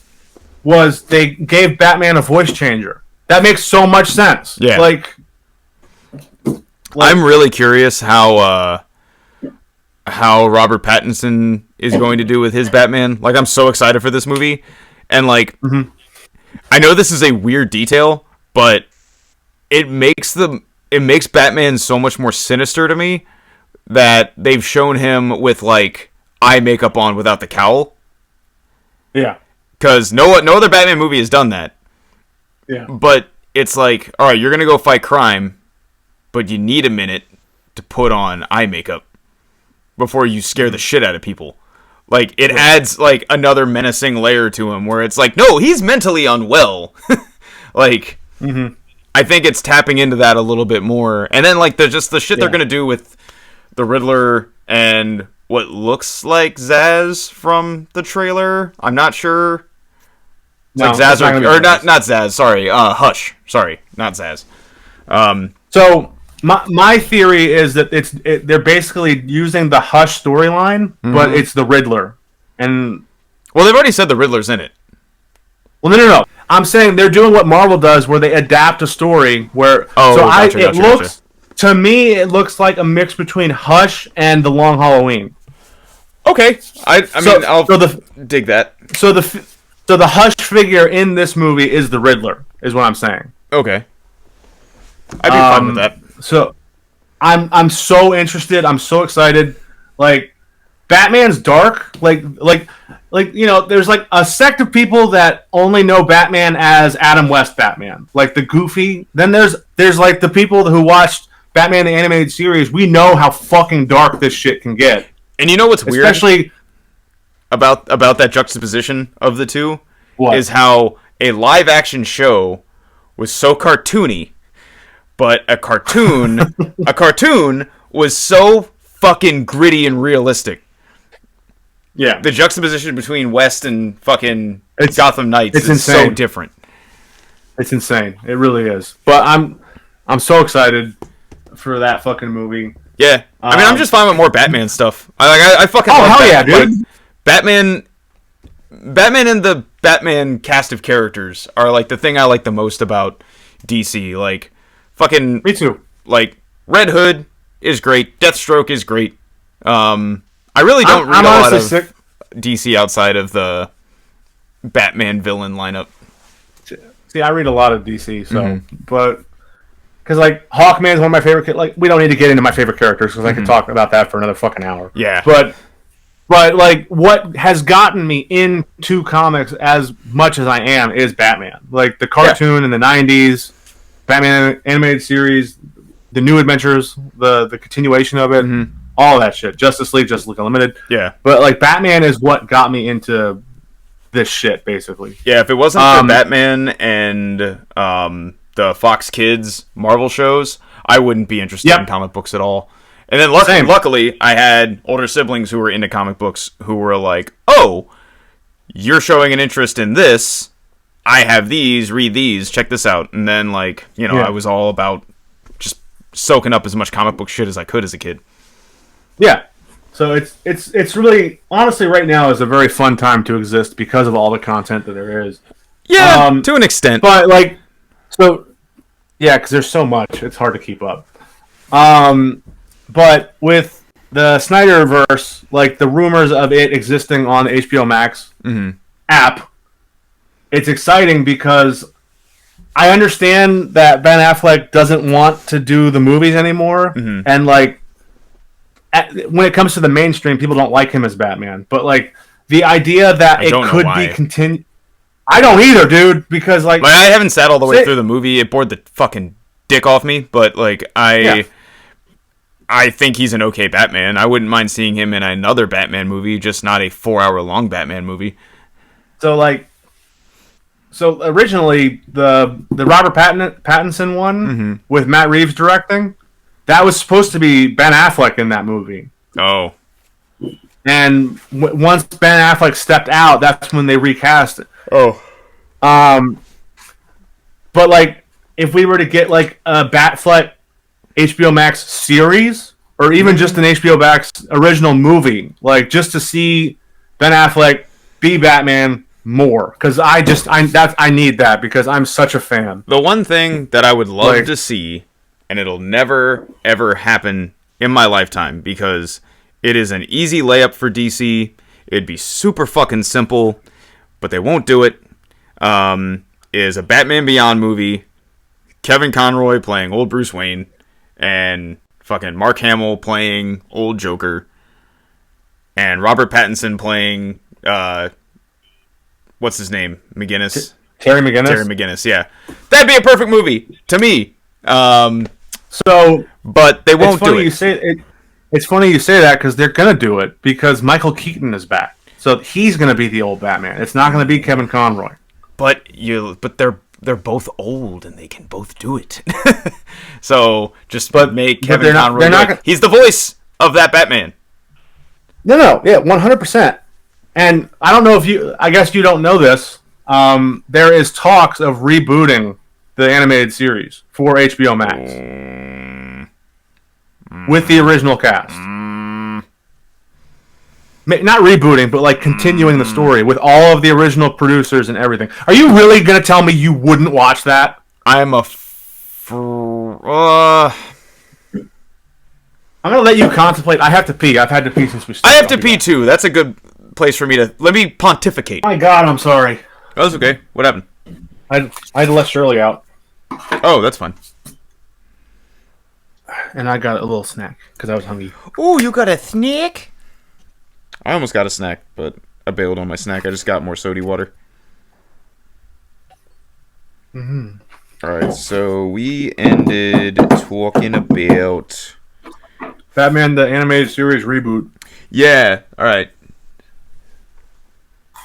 was they gave Batman a voice changer. That makes so much sense. Yeah. Like I'm really curious how Robert Pattinson is going to do with his Batman. Like, I'm so excited for this movie. And, like, I know this is a weird detail, but it makes Batman so much more sinister to me that they've shown him with, like, eye makeup on without the cowl. Yeah. Because no other Batman movie has done that. Yeah. But it's like, all right, you're going to go fight crime, but you need a minute to put on eye makeup before you scare the shit out of people. Like, it adds, like, another menacing layer to him where it's like, no, he's mentally unwell. Like, I think it's tapping into that a little bit more. And then, like, the shit they're going to do with the Riddler and what looks like Zaz from the trailer. I'm not sure. It's like Zaz or not Zaz. Sorry, Hush. Sorry, not Zaz. So my theory is that they're basically using the Hush storyline, but it's the Riddler. And well, they've already said the Riddler's in it. Well, no. I'm saying they're doing what Marvel does, where they adapt a story where. Gotcha. To me, it looks like a mix between Hush and The Long Halloween. Okay, I mean, I'll dig that. So the Hush figure in this movie is the Riddler, is what I'm saying. Okay, I'd be fine with that. So I'm so interested. I'm so excited. Like, Batman's dark. Like there's like a sect of people that only know Batman as Adam West Batman, like the goofy. Then there's like the people who watched Batman the animated series. We know how fucking dark this shit can get. And you know what's weird? Especially about that juxtaposition of the two is how a live action show was so cartoony, but a cartoon was so fucking gritty and realistic. Yeah. The juxtaposition between West and fucking Gotham Knights is insane. So different. It's insane. It really is. But I'm so excited for that fucking movie. Yeah, I mean, I'm just fine with more Batman stuff. I fucking love hell Batman. Yeah, dude! Like, Batman and the Batman cast of characters are like the thing I like the most about DC. Like, fucking me too. Like, Red Hood is great. Deathstroke is great. I really don't read a lot of DC outside of the Batman villain lineup. See, I read a lot of DC, so but. Because, like, Hawkman's one of my favorite... Like, we don't need to get into my favorite characters, because I could talk about that for another fucking hour. Yeah. But, like, what has gotten me into comics as much as I am is Batman. Like, the cartoon in the 90s, Batman animated series, the new adventures, the continuation of it, all that shit. Justice League Unlimited. Yeah. But, like, Batman is what got me into this shit, basically. Yeah, if it wasn't for Batman and... the Fox Kids Marvel shows, I wouldn't be interested in comic books at all. And then luckily, I had older siblings who were into comic books who were like, oh, you're showing an interest in this. I have these, read these, check this out. And then, like, I was all about just soaking up as much comic book shit as I could as a kid. Yeah. So it's really, honestly, right now is a very fun time to exist because of all the content that there is. Yeah, to an extent. But, like, so, yeah, because there's so much, it's hard to keep up. But with the Snyderverse, like the rumors of it existing on the HBO Max app, it's exciting because I understand that Ben Affleck doesn't want to do the movies anymore, and like when it comes to the mainstream, people don't like him as Batman. But like the idea that it could be continued. I don't either, dude, because, like... I haven't sat all the way through the movie. It bored the fucking dick off me, but, like, I think he's an okay Batman. I wouldn't mind seeing him in another Batman movie, just not a 4-hour-long Batman movie. So, like... So, originally, the Robert Pattinson one, with Matt Reeves directing, that was supposed to be Ben Affleck in that movie. Oh. And once Ben Affleck stepped out, that's when they recast it. Oh. But, like, if we were to get, like, a Batfleck HBO Max series, or even just an HBO Max original movie, like, just to see Ben Affleck be Batman more, because I need that, because I'm such a fan. The one thing that I would love to see, and it'll never, ever happen in my lifetime, because it is an easy layup for DC, it'd be super fucking simple, but they won't do it, is a Batman Beyond movie, Kevin Conroy playing old Bruce Wayne, and fucking Mark Hamill playing old Joker, and Robert Pattinson playing, what's his name? McGinnis? Terry McGinnis? Terry McGinnis, yeah. That'd be a perfect movie, to me. But they won't do it. It's funny you say that, because they're going to do it, because Michael Keaton is back. So he's going to be the old Batman. It's not going to be Kevin Conroy. But they're both old and they can both do it. So just make Kevin Conroy. He's the voice of that Batman. No, yeah, 100%. And I don't know I guess you don't know this. There is talks of rebooting the animated series for HBO Max with the original cast. Not rebooting, but like continuing the story with all of the original producers and everything. Are you really going to tell me you wouldn't watch that? I'm I'm gonna let you contemplate. I have to pee. I've had to pee since we started. I have to pee too. That's a good place for me to... Let me pontificate. My God, I'm sorry. Oh, that's okay. What happened? I had to let Shirley out. Oh, that's fine. And I got a little snack because I was hungry. Oh, you got a snack? I almost got a snack, but I bailed on my snack. I just got more soda water. Mm-hmm. Alright, so we ended talking about... Batman, the animated series reboot. Yeah, alright.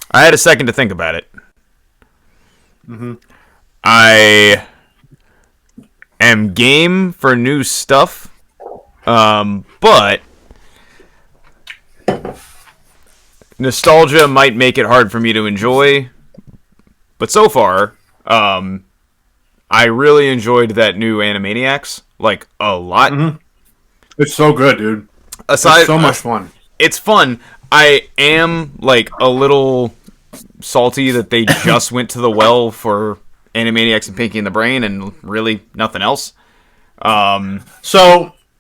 I had a second to think about it. Mm-hmm. I am game for new stuff, but nostalgia might make it hard for me to enjoy. But so far, I really enjoyed that new Animaniacs, like, a lot. Mm-hmm. It's so good, dude. It's so much fun. It's fun. I am, like, a little salty that they just went to the well for Animaniacs and Pinky and the Brain and really nothing else. I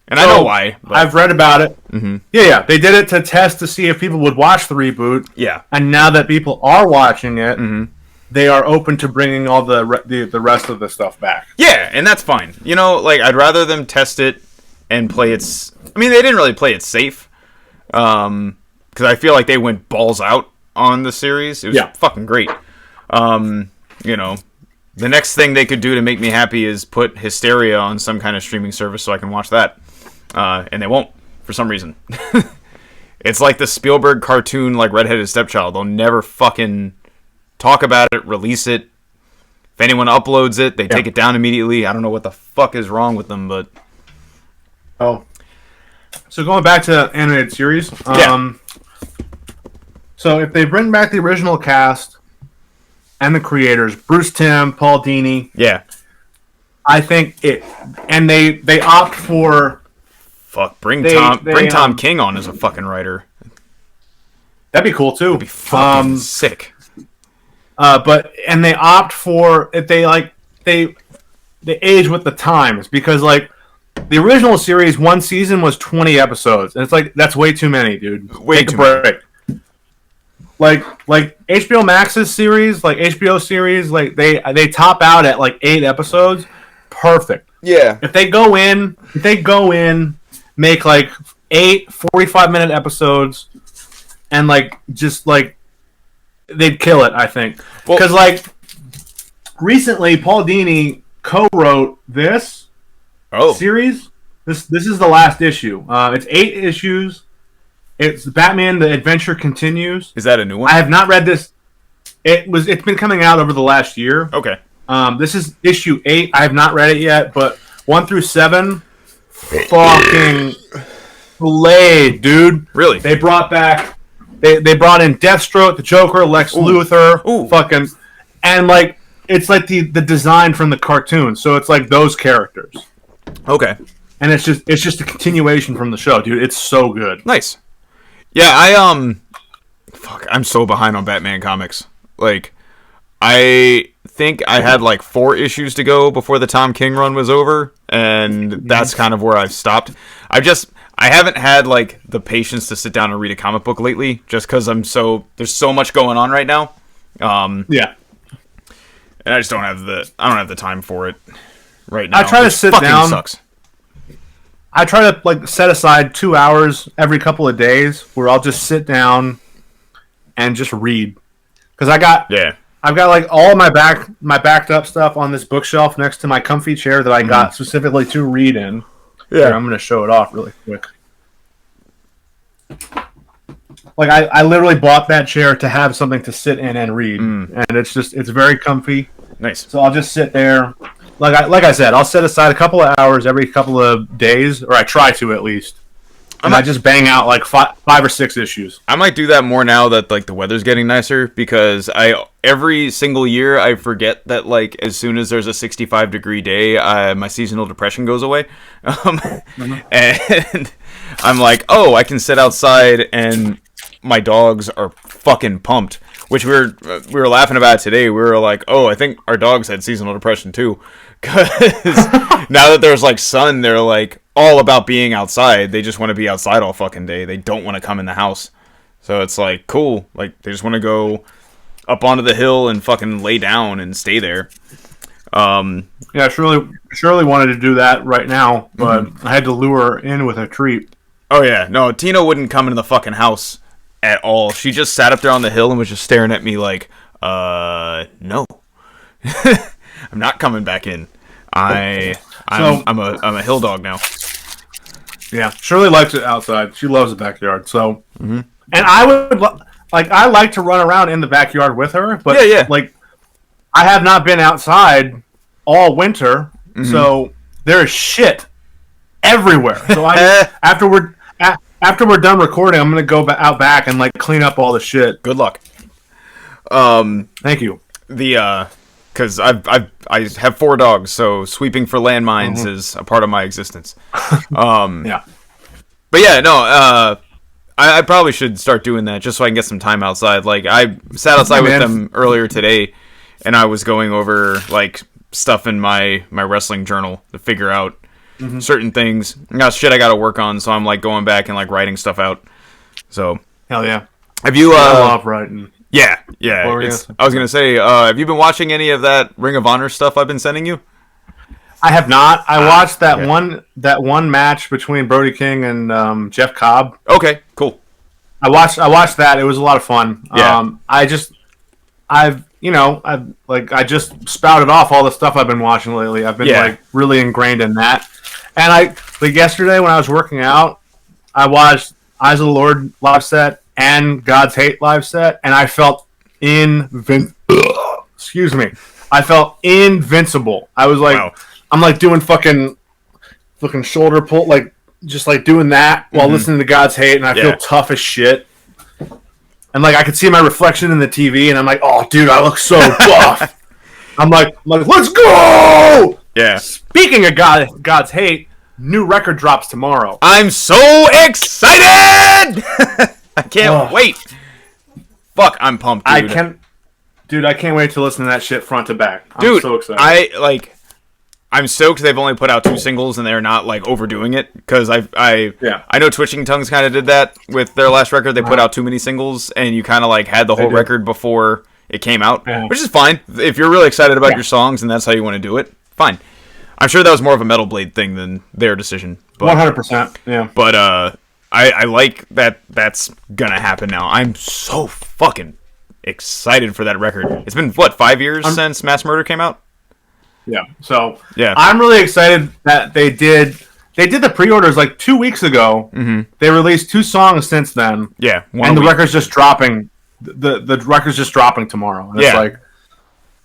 know why. But... I've read about it. Mm-hmm. Yeah. They did it to test to see if people would watch the reboot. Yeah. And now that people are watching it, mm-hmm. they are open to bringing all the rest of the stuff back. Yeah, and that's fine. You know, like, I'd rather them test it and play it... I mean, they didn't really play it safe. Because I feel like they went balls out on the series. It was fucking great. You know, the next thing they could do to make me happy is put Hysteria on some kind of streaming service so I can watch that. And they won't, for some reason. It's like the Spielberg cartoon, like Redheaded Stepchild. They'll never fucking talk about it, release it. If anyone uploads it, they take it down immediately. I don't know what the fuck is wrong with them, but... Oh. So going back to the animated series, so if they bring back the original cast and the creators, Bruce Timm, Paul Dini, I think it, and they opt for bring Tom King on as a fucking writer. That'd be cool too. That'd be fucking sick. But they opt for if they age with the times because like. The original series, one season was 20 episodes, and it's like that's way too many, dude. Take a break. Like HBO Max's series, like HBO series, like they top out at like 8 episodes. Perfect. Yeah. If they go in, make like 8 45-minute episodes, and like just like they'd kill it. I think because like recently, Paul Dini co-wrote this. Series. This is the last issue. It's 8 issues. It's Batman: The Adventure Continues. Is that a new one? I have not read this. It's been coming out over the last year. Okay. This is issue 8. I have not read it yet, but 1 through 7, fucking played, dude. Really? They brought back. They brought in Deathstroke, the Joker, Lex Luthor, fucking, and like it's like the design from the cartoon. So it's like those characters. Okay. And it's just a continuation from the show, dude. It's so good. Nice. Yeah, I'm so behind on Batman comics. Like, I think I had like 4 issues to go before the Tom King run was over, and that's kind of where I've stopped. I haven't had like the patience to sit down and read a comic book lately, just because there's so much going on right now. Yeah. And I just don't have the time for it. Right now, I try to sit down. Sucks. I try to like set aside 2 hours every couple of days where I'll just sit down and just read. Because I've got like all my backed up stuff on this bookshelf next to my comfy chair that I got specifically to read in. Yeah, here, I'm going to show it off really quick. Like I literally bought that chair to have something to sit in and read, and it's very comfy. Nice. So I'll just sit there. Like I said, I'll set aside a couple of hours every couple of days, or I try to at least. And I just bang out like 5 or 6 issues. I might do that more now that like the weather's getting nicer because every single year I forget that like as soon as there's a 65-degree day, my seasonal depression goes away, and I'm like, oh, I can sit outside, and my dogs are fucking pumped. Which we were laughing about today. We were like, oh, I think our dogs had seasonal depression too. Because now that there's like sun, they're like, all about being outside. They just want to be outside all fucking day. They don't want to come in the house. So it's like, cool. Like, they just want to go up onto the hill and fucking lay down and stay there. Yeah, Shirley wanted to do that right now, but I had to lure her in with a treat. Oh, yeah. No, Tina wouldn't come into the fucking house at all. She just sat up there on the hill and was just staring at me like, no. I'm not coming back in. I'm a hill dog now. Yeah, Shirley likes it outside. She loves the backyard. So, and I would I like to run around in the backyard with her, but like I have not been outside all winter, so there's shit everywhere. So after we're done recording, I'm gonna go out back and like clean up all the shit. Good luck. Thank you. Because I have 4 dogs, so sweeping for landmines is a part of my existence. Yeah. But yeah, no, I probably should start doing that just so I can get some time outside. Like, I sat outside with them earlier today, and I was going over, like, stuff in my wrestling journal to figure out certain things. I got shit I got to work on, so I'm, like, going back and, like, writing stuff out. So. Hell yeah. Have you, I love writing. Yeah. I was going to say, have you been watching any of that Ring of Honor stuff I've been sending you? I have not. I watched that one match between Brody King and Jeff Cobb. Okay, cool. I watched that. It was a lot of fun. Yeah. I just spouted off all the stuff I've been watching lately. I've been like really ingrained in that. And yesterday when I was working out, I watched Eyes of the Lord live set and God's Hate live set, and I felt excuse me. I felt invincible. I was like, wow. I'm like doing fucking shoulder pull, like just like doing that while listening to God's Hate, and I feel tough as shit. And like I could see my reflection in the TV, and I'm like, oh, dude, I look so buff. I'm like, let's go! Yeah. Speaking of God's Hate, new record drops tomorrow. I'm so excited! I can't wait. Fuck, I'm pumped, dude. I can't wait to listen to that shit front to back. I'm so excited. I'm stoked they've only put out 2 singles and they're not like overdoing it, because I know Twitching Tongues kind of did that with their last record. They put out too many singles and you kind of like had the whole record before it came out, which is fine. If you're really excited about your songs and that's how you want to do it, fine. I'm sure that was more of a Metal Blade thing than their decision. 100%. Yeah. But I like that that's gonna happen now. I'm so fucking excited for that record. It's been, 5 years since Mass Murder came out? Yeah. So, I'm really excited that they did the pre-orders like 2 weeks ago. Mm-hmm. They released 2 songs since then. Yeah. And the record's just dropping. The record's just dropping tomorrow. And it's like,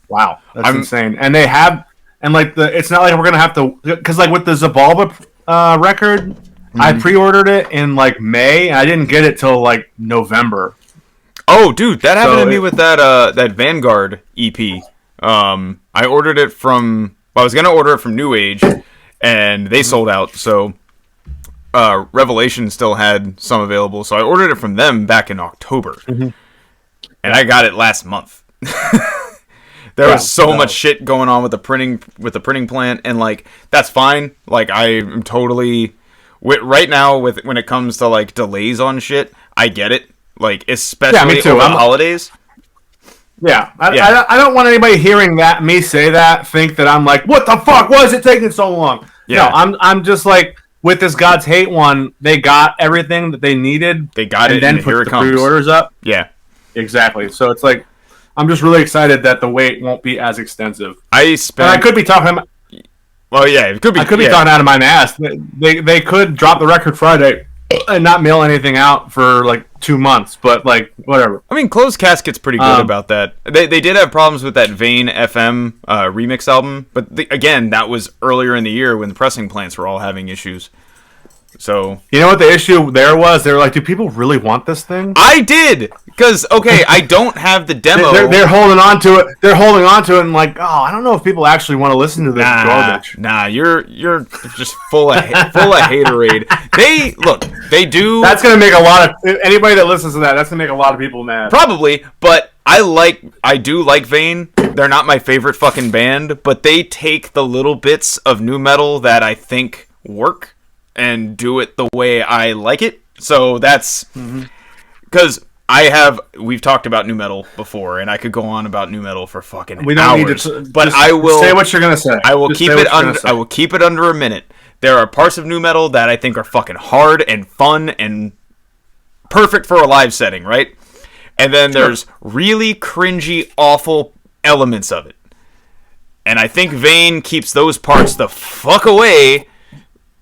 wow, that's insane. And they have, and like it's not like we're gonna have to, because like with the Zabalba record, I pre-ordered it in like May, and I didn't get it till like November. Oh, dude, that happened to me with that Vanguard EP. I ordered it from. Well, I was gonna order it from New Age, and they sold out. So, Revelation still had some available. So I ordered it from them back in October, and I got it last month. There was so much shit going on with the printing plant, and like that's fine. Like I'm totally right now when it comes to like delays on shit. I get it. Like especially over the holidays. Yeah, I don't want anybody hearing me say that think that I'm like, what the fuck? Why is it taking so long? Yeah. No, I'm just like, with this God's Hate one, they got everything that they needed. They got it, and then put the pre-orders up. Yeah, exactly. So it's like, I'm just really excited that the wait won't be as extensive. I could be talking. Well, yeah, it could be. I could be talking out of my ass. They could drop the record Friday and not mail anything out for like 2 months, but like whatever. I mean, Closed Casket's pretty good about that. They did have problems with that Vane FM remix album, but again, that was earlier in the year when the pressing plants were all having issues. So you know what the issue there was? They were like, "Do people really want this thing?" I did, because I don't have the demo. They're holding on to it. They're holding on to it, and like, oh, I don't know if people actually want to listen to this garbage. Nah, you're just full of haterade. They do. That's gonna make a lot of anybody that listens to that. That's gonna make a lot of people mad. Probably, but I do like Vane. They're not my favorite fucking band, but they take the little bits of new metal that I think work. and do it the way I like it. So that's because we've talked about new metal before, and I could go on about new metal for fucking hours. But I will say what you're gonna say. I will keep it under a minute. There are parts of new metal that I think are fucking hard and fun and perfect for a live setting, right? And then there's really cringy, awful elements of it. And I think Vane keeps those parts the fuck away,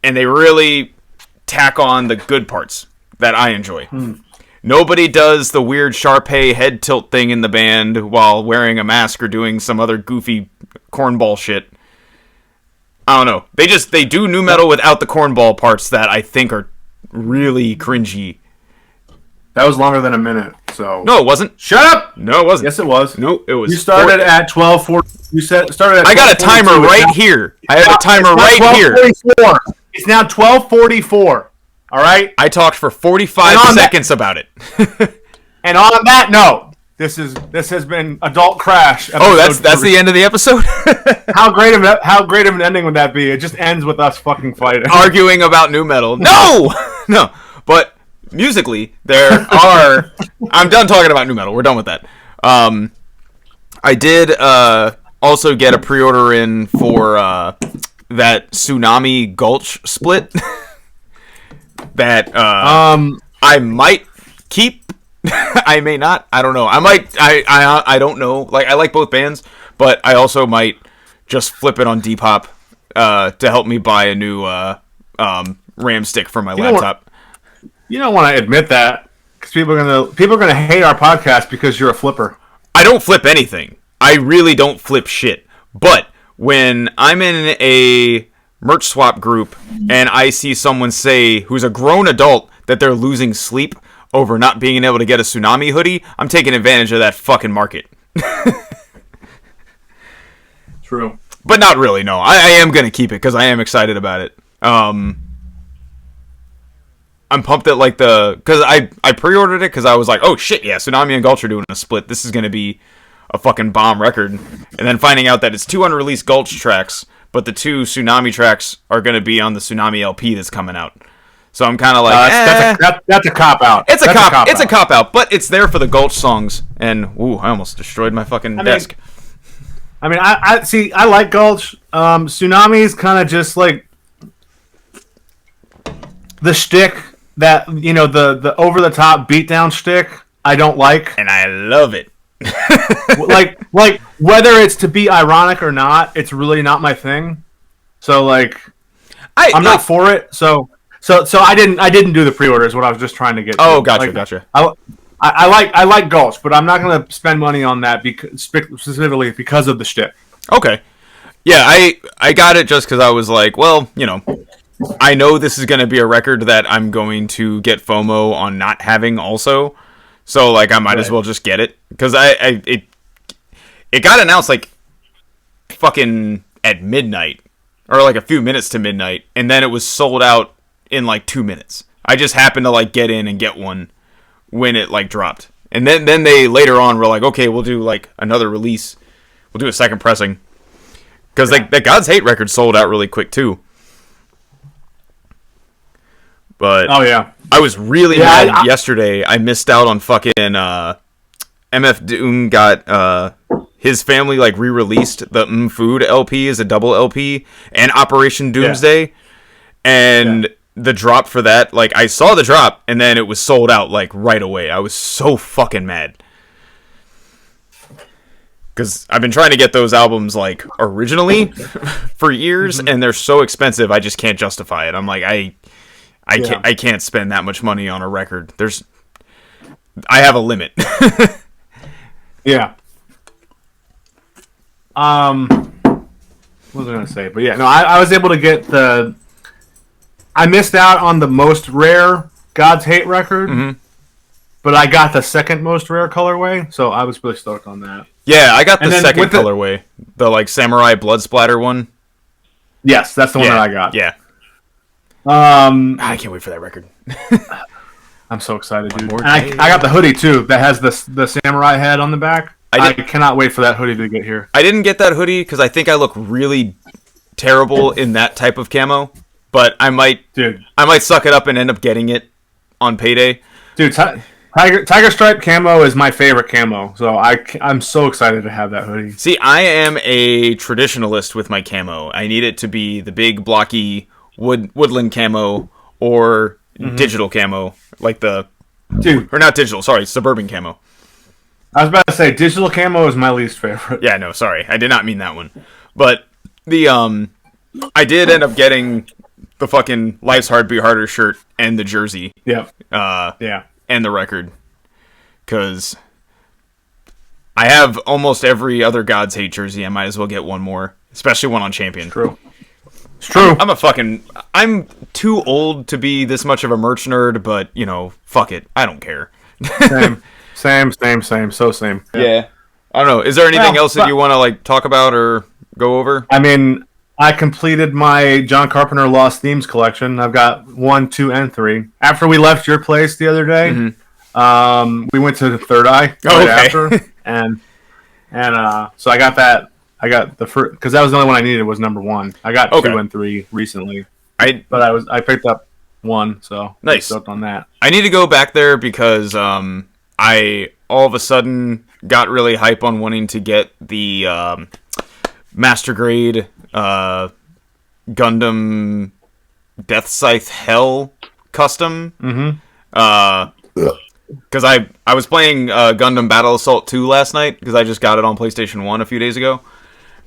and they really tack on the good parts that I enjoy. Nobody does the weird Sharpay head tilt thing in the band while wearing a mask or doing some other goofy cornball shit. I don't know. They do new metal without the cornball parts that I think are really cringy. That was longer than a minute, so... No, it wasn't. Shut up! No, it wasn't. Yes, it was. No, it was. You started at 12:40. You started at... I got a timer right here. I have a timer right here. It's now 12:44. All right? I talked for 45 seconds about it. And on that note, this has been Adult Crash. Oh, that's the end of the episode? How great of an ending would that be? It just ends with us fucking fighting. Arguing about new metal. No! No. But musically, there are... I'm done talking about new metal. We're done with that. I did also get a pre-order in for that Tsunami Gulch split that I might keep. I may not. I don't know. I might. I don't know. Like, I like both bands, but I also might just flip it on Depop to help me buy a new RAM stick for my laptop. You don't want to admit that because people are gonna hate our podcast because you're a flipper. I don't flip anything. I really don't flip shit. But when I'm in a merch swap group and I see someone say, who's a grown adult, that they're losing sleep over not being able to get a Tsunami hoodie, I'm taking advantage of that fucking market. True. But not really, no. I am going to keep it because I am excited about it. I'm pumped that, like, because I pre-ordered it because I was like, oh shit, yeah, Tsunami and Gulch are doing a split. This is going to be a fucking bomb record. And then finding out that it's 2 unreleased Gulch tracks, but the 2 Tsunami tracks are going to be on the Tsunami LP that's coming out. So I'm kind of like, that's a cop-out. It's a cop-out, but it's there for the Gulch songs. And, ooh, I almost destroyed my fucking desk. I mean, I see, I like Gulch. Tsunami's kind of just like the shtick that, you know, the over-the-top beatdown shtick I don't like. And I love it. like whether it's to be ironic or not, it's really not my thing. So like, I'm not for it. So I didn't do the pre-order is what I was just trying to get. Oh, gotcha. I like Gulch, but I'm not going to spend money on that specifically because of the shtick. Okay. Yeah, I got it just because I was like, well, you know, I know this is going to be a record that I'm going to get FOMO on not having also. So, like, I might as well just get it. Because it got announced, like, fucking at midnight. Or, like, a few minutes to midnight. And then it was sold out in, like, 2 minutes. I just happened to, like, get in and get one when it, like, dropped. And then they, later on, were like, okay, we'll do, like, another release. We'll do a second pressing. Because, like, that God's Hate record sold out really quick, too. But... Oh, yeah. I was really mad yesterday. I missed out on fucking MF Doom got his family like re-released the Food LP as a double LP and Operation Doomsday, and the drop for that, like I saw the drop and then it was sold out like right away. I was so fucking mad because I've been trying to get those albums like originally for years, and they're so expensive. I just can't justify it. I'm like I can't spend that much money on a record. I have a limit. Yeah. What was I gonna say? But yeah, no, I was able to get I missed out on the most rare God's Hate record, but I got the second most rare colorway, so I was really stoked on that. Yeah, I got the second colorway, the like Samurai Blood Splatter one. Yes, that's the one that I got. Yeah. I can't wait for that record. I'm so excited, dude. And I got the hoodie too that has the samurai head on the back. I cannot wait for that hoodie to get here. I didn't get that hoodie because I think I look really terrible in that type of camo. but I might suck it up and end up getting it on payday. Dude, Tiger Stripe camo is my favorite camo, so I'm so excited to have that hoodie. See, I am a traditionalist with my camo. I need it to be the big blocky woodland camo or digital camo, like or not digital, sorry, suburban camo. I was about to say digital camo is my least favorite. Yeah, no, sorry, I did not mean that one. But I did end up getting the fucking Life's Hard Be Harder shirt and the jersey. Yep. And the record. Because I have almost every other Gods Hate jersey. I might as well get one more. Especially one on Champion. It's true. I'm too old to be this much of a merch nerd, but, fuck it. I don't care. Same. So same. Yeah. I don't know. Is there anything else that you want to, talk about or go over? I mean, I completed my John Carpenter Lost Themes collection. I've got 1, 2, and 3. After we left your place the other day, we went to the Third Eye after, and so I got that. I got the first because that was the only one I needed was number 1. I got 2 and 3 recently. I picked up 1, so nice. I'm stoked on that. I need to go back there because I all of a sudden got really hype on wanting to get the Master Grade Gundam Death Scythe Hell custom. Because I was playing Gundam Battle Assault 2 last night because I just got it on PlayStation 1 a few days ago.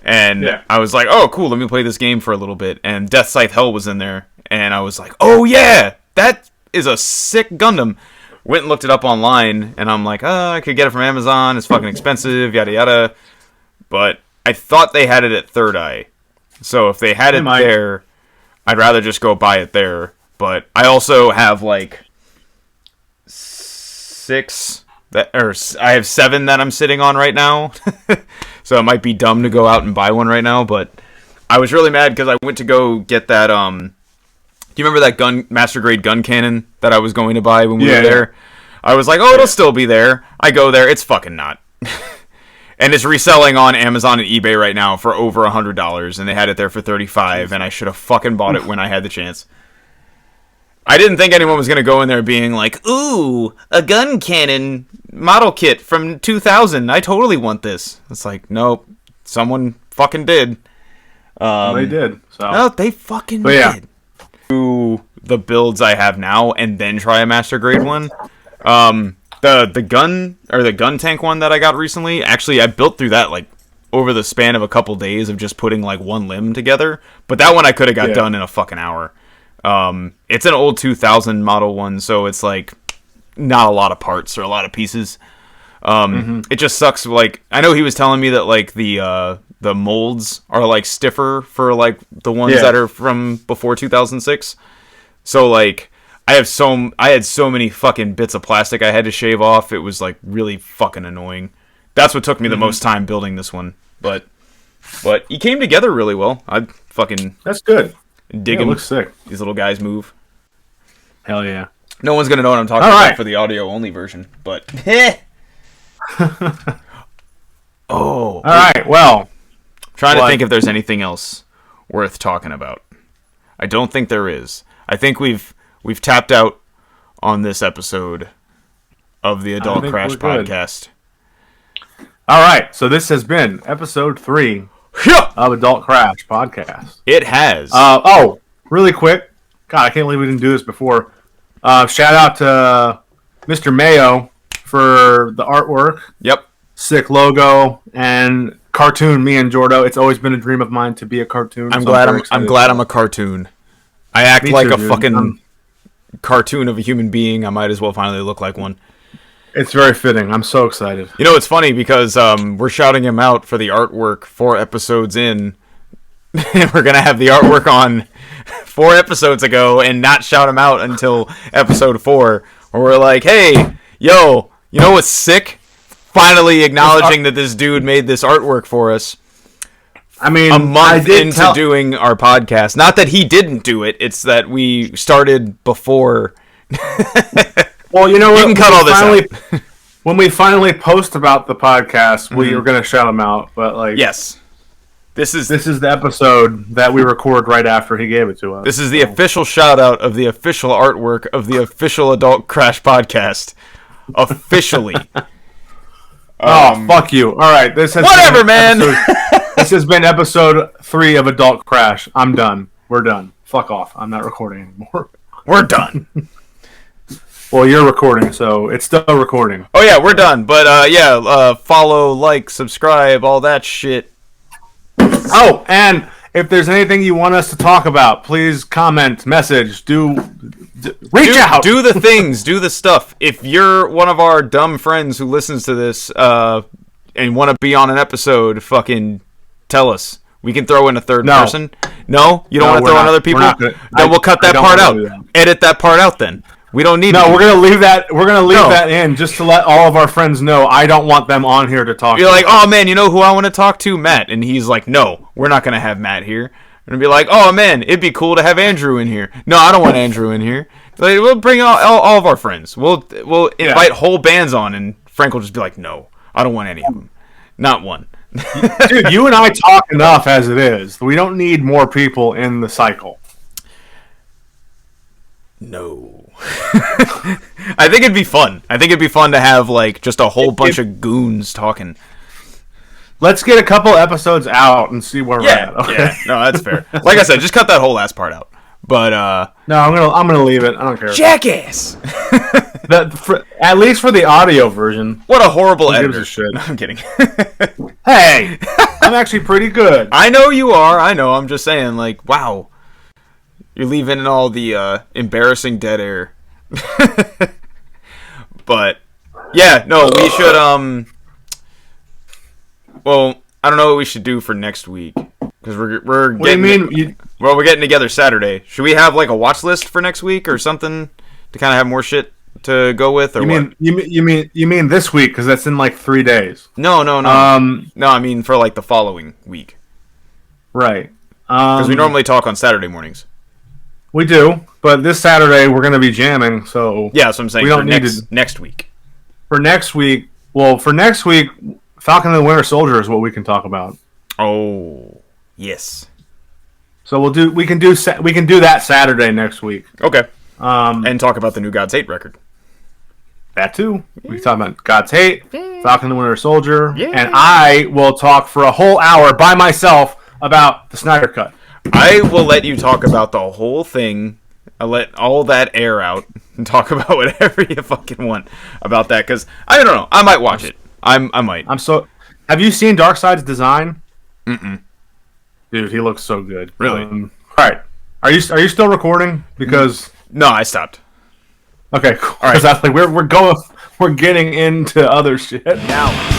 And I was like, oh, cool, let me play this game for a little bit. And Death Scythe Hell was in there. And I was like, oh, yeah, that is a sick Gundam. Went and looked it up online. And I'm like, oh, I could get it from Amazon. It's fucking expensive, yada, yada. But I thought they had it at Third Eye. So if they had it there, I'd rather just go buy it there. But I also have, 6... I have 7 that I'm sitting on right now. So it might be dumb to go out and buy one right now, but I was really mad because I went to go get that, do you remember that Master Grade gun cannon that I was going to buy when we were there? I was like, it'll still be there. I go there, it's fucking not. And it's reselling on Amazon and eBay right now for over $100, and they had it there for $35, and I should have fucking bought it when I had the chance. I didn't think anyone was going to go in there being like, ooh, a gun cannon model kit from 2000. I totally want this. It's like, nope. Someone fucking did. They did. So. No, they fucking did. Do the builds I have now and then try a Master Grade one. The gun, or the gun tank one that I got recently, actually, I built through that, over the span of a couple days of just putting, one limb together. But that one I could have got done in a fucking hour. It's an old 2000 model one, so it's not a lot of parts or a lot of pieces. It just sucks. I know he was telling me that the molds are stiffer for the ones that are from before 2006. So I had so many fucking bits of plastic I had to shave off. It was really fucking annoying. That's what took me the most time building this one. But he came together really well. That's good. Dig him. Looks sick. These little guys move. Hell yeah. No one's going to know what I'm talking about for the audio-only version, but... All right, well... Trying to think if there's anything else worth talking about. I don't think there is. I think we've tapped out on this episode of the Adult Crash Podcast. All right, so this has been episode 3 of Adult Crash Podcast. It has. Really quick. God, I can't believe we didn't do this before. Shout out to Mr. Mayo for the artwork. Yep. Sick logo and cartoon. Me and Jordo. It's always been a dream of mine to be a cartoon. I'm glad I'm a cartoon. I act like a fucking cartoon of a human being. I might as well finally look like one. It's very fitting. I'm so excited. It's funny because we're shouting him out for the artwork 4 episodes in. We're going to have the artwork on 4 episodes ago and not shout him out until episode 4. Where we're like, hey, yo, you know what's sick? Finally acknowledging that this dude made this artwork for us. I mean, a month into doing our podcast. Not that he didn't do it. It's that we started before. Well, you know what? You can cut all this out. When we finally post about the podcast, we were going to shout him out. But yes. This is the episode that we record right after he gave it to us. This is the official shout out of the official artwork of the official Adult Crash podcast. Officially. Fuck you. All right, this has whatever, man. This has been episode 3 of Adult Crash. I'm done. We're done. Fuck off. I'm not recording anymore. We're done. Well, you're recording, so it's still recording. Oh yeah, we're done. But follow, like, subscribe, all that shit. Oh, and if there's anything you want us to talk about, please comment, message, reach out. Do the things, do the stuff. If you're one of our dumb friends who listens to this and want to be on an episode, fucking tell us. We can throw in a third person. No? You don't want to throw in other people? Then we'll cut that part out. Edit that part out then. We don't need we're going to leave that that in just to let all of our friends know I don't want them on here to talk. You're like, "Oh man, you know who I want to talk to? Matt." And he's like, "No, we're not going to have Matt here." And be like, "Oh man, it'd be cool to have Andrew in here." No, I don't want Andrew in here. Like, we'll bring all of our friends. We'll invite whole bands on, and Frank will just be like, "No, I don't want any of them. Not one." Dude, you and I talk enough as it is. We don't need more people in the cycle. No. I think it'd be fun. I think it'd be fun to have, like, just a whole bunch of goons talking. Let's get a couple episodes out and see where we're at. Okay? Yeah, no, that's fair. Like I said, just cut that whole last part out. But no, I'm gonna leave it. I don't care. Jackass. At least for the audio version. What a horrible editor. Gives a shit. No, I'm kidding. Hey, I'm actually pretty good. I know you are. I know. I'm just saying, like, wow, you're leaving in all the embarrassing dead air. But yeah, no, we should. Well, I don't know what we should do for next week because we're What do you mean? Well, we're getting together Saturday. Should we have like a watch list for next week or something to kind of have more shit to go with? Or you mean this week because that's in like 3 days? No. No, I mean for like the following week. Right. Because we normally talk on Saturday mornings. We do, but this Saturday we're going to be jamming, so yeah, that's what I'm saying. We don't need next week. For next week, Falcon and the Winter Soldier is what we can talk about. Oh, yes. So we can do that Saturday next week. Okay. And talk about the new God's Hate record. That too. We can talk about God's Hate, Falcon and the Winter Soldier, yeah. And I will talk for a whole hour by myself about the Snyder Cut. I will let you talk about the whole thing. I'll let all that air out and talk about whatever you fucking want about that because I don't know. I might watch it. I might. Have you seen Darkseid's design? Mm-mm. Dude, he looks so good. Really? All right. Are you still recording? Because no, I stopped. Okay, cool. All right. We're getting into other shit now.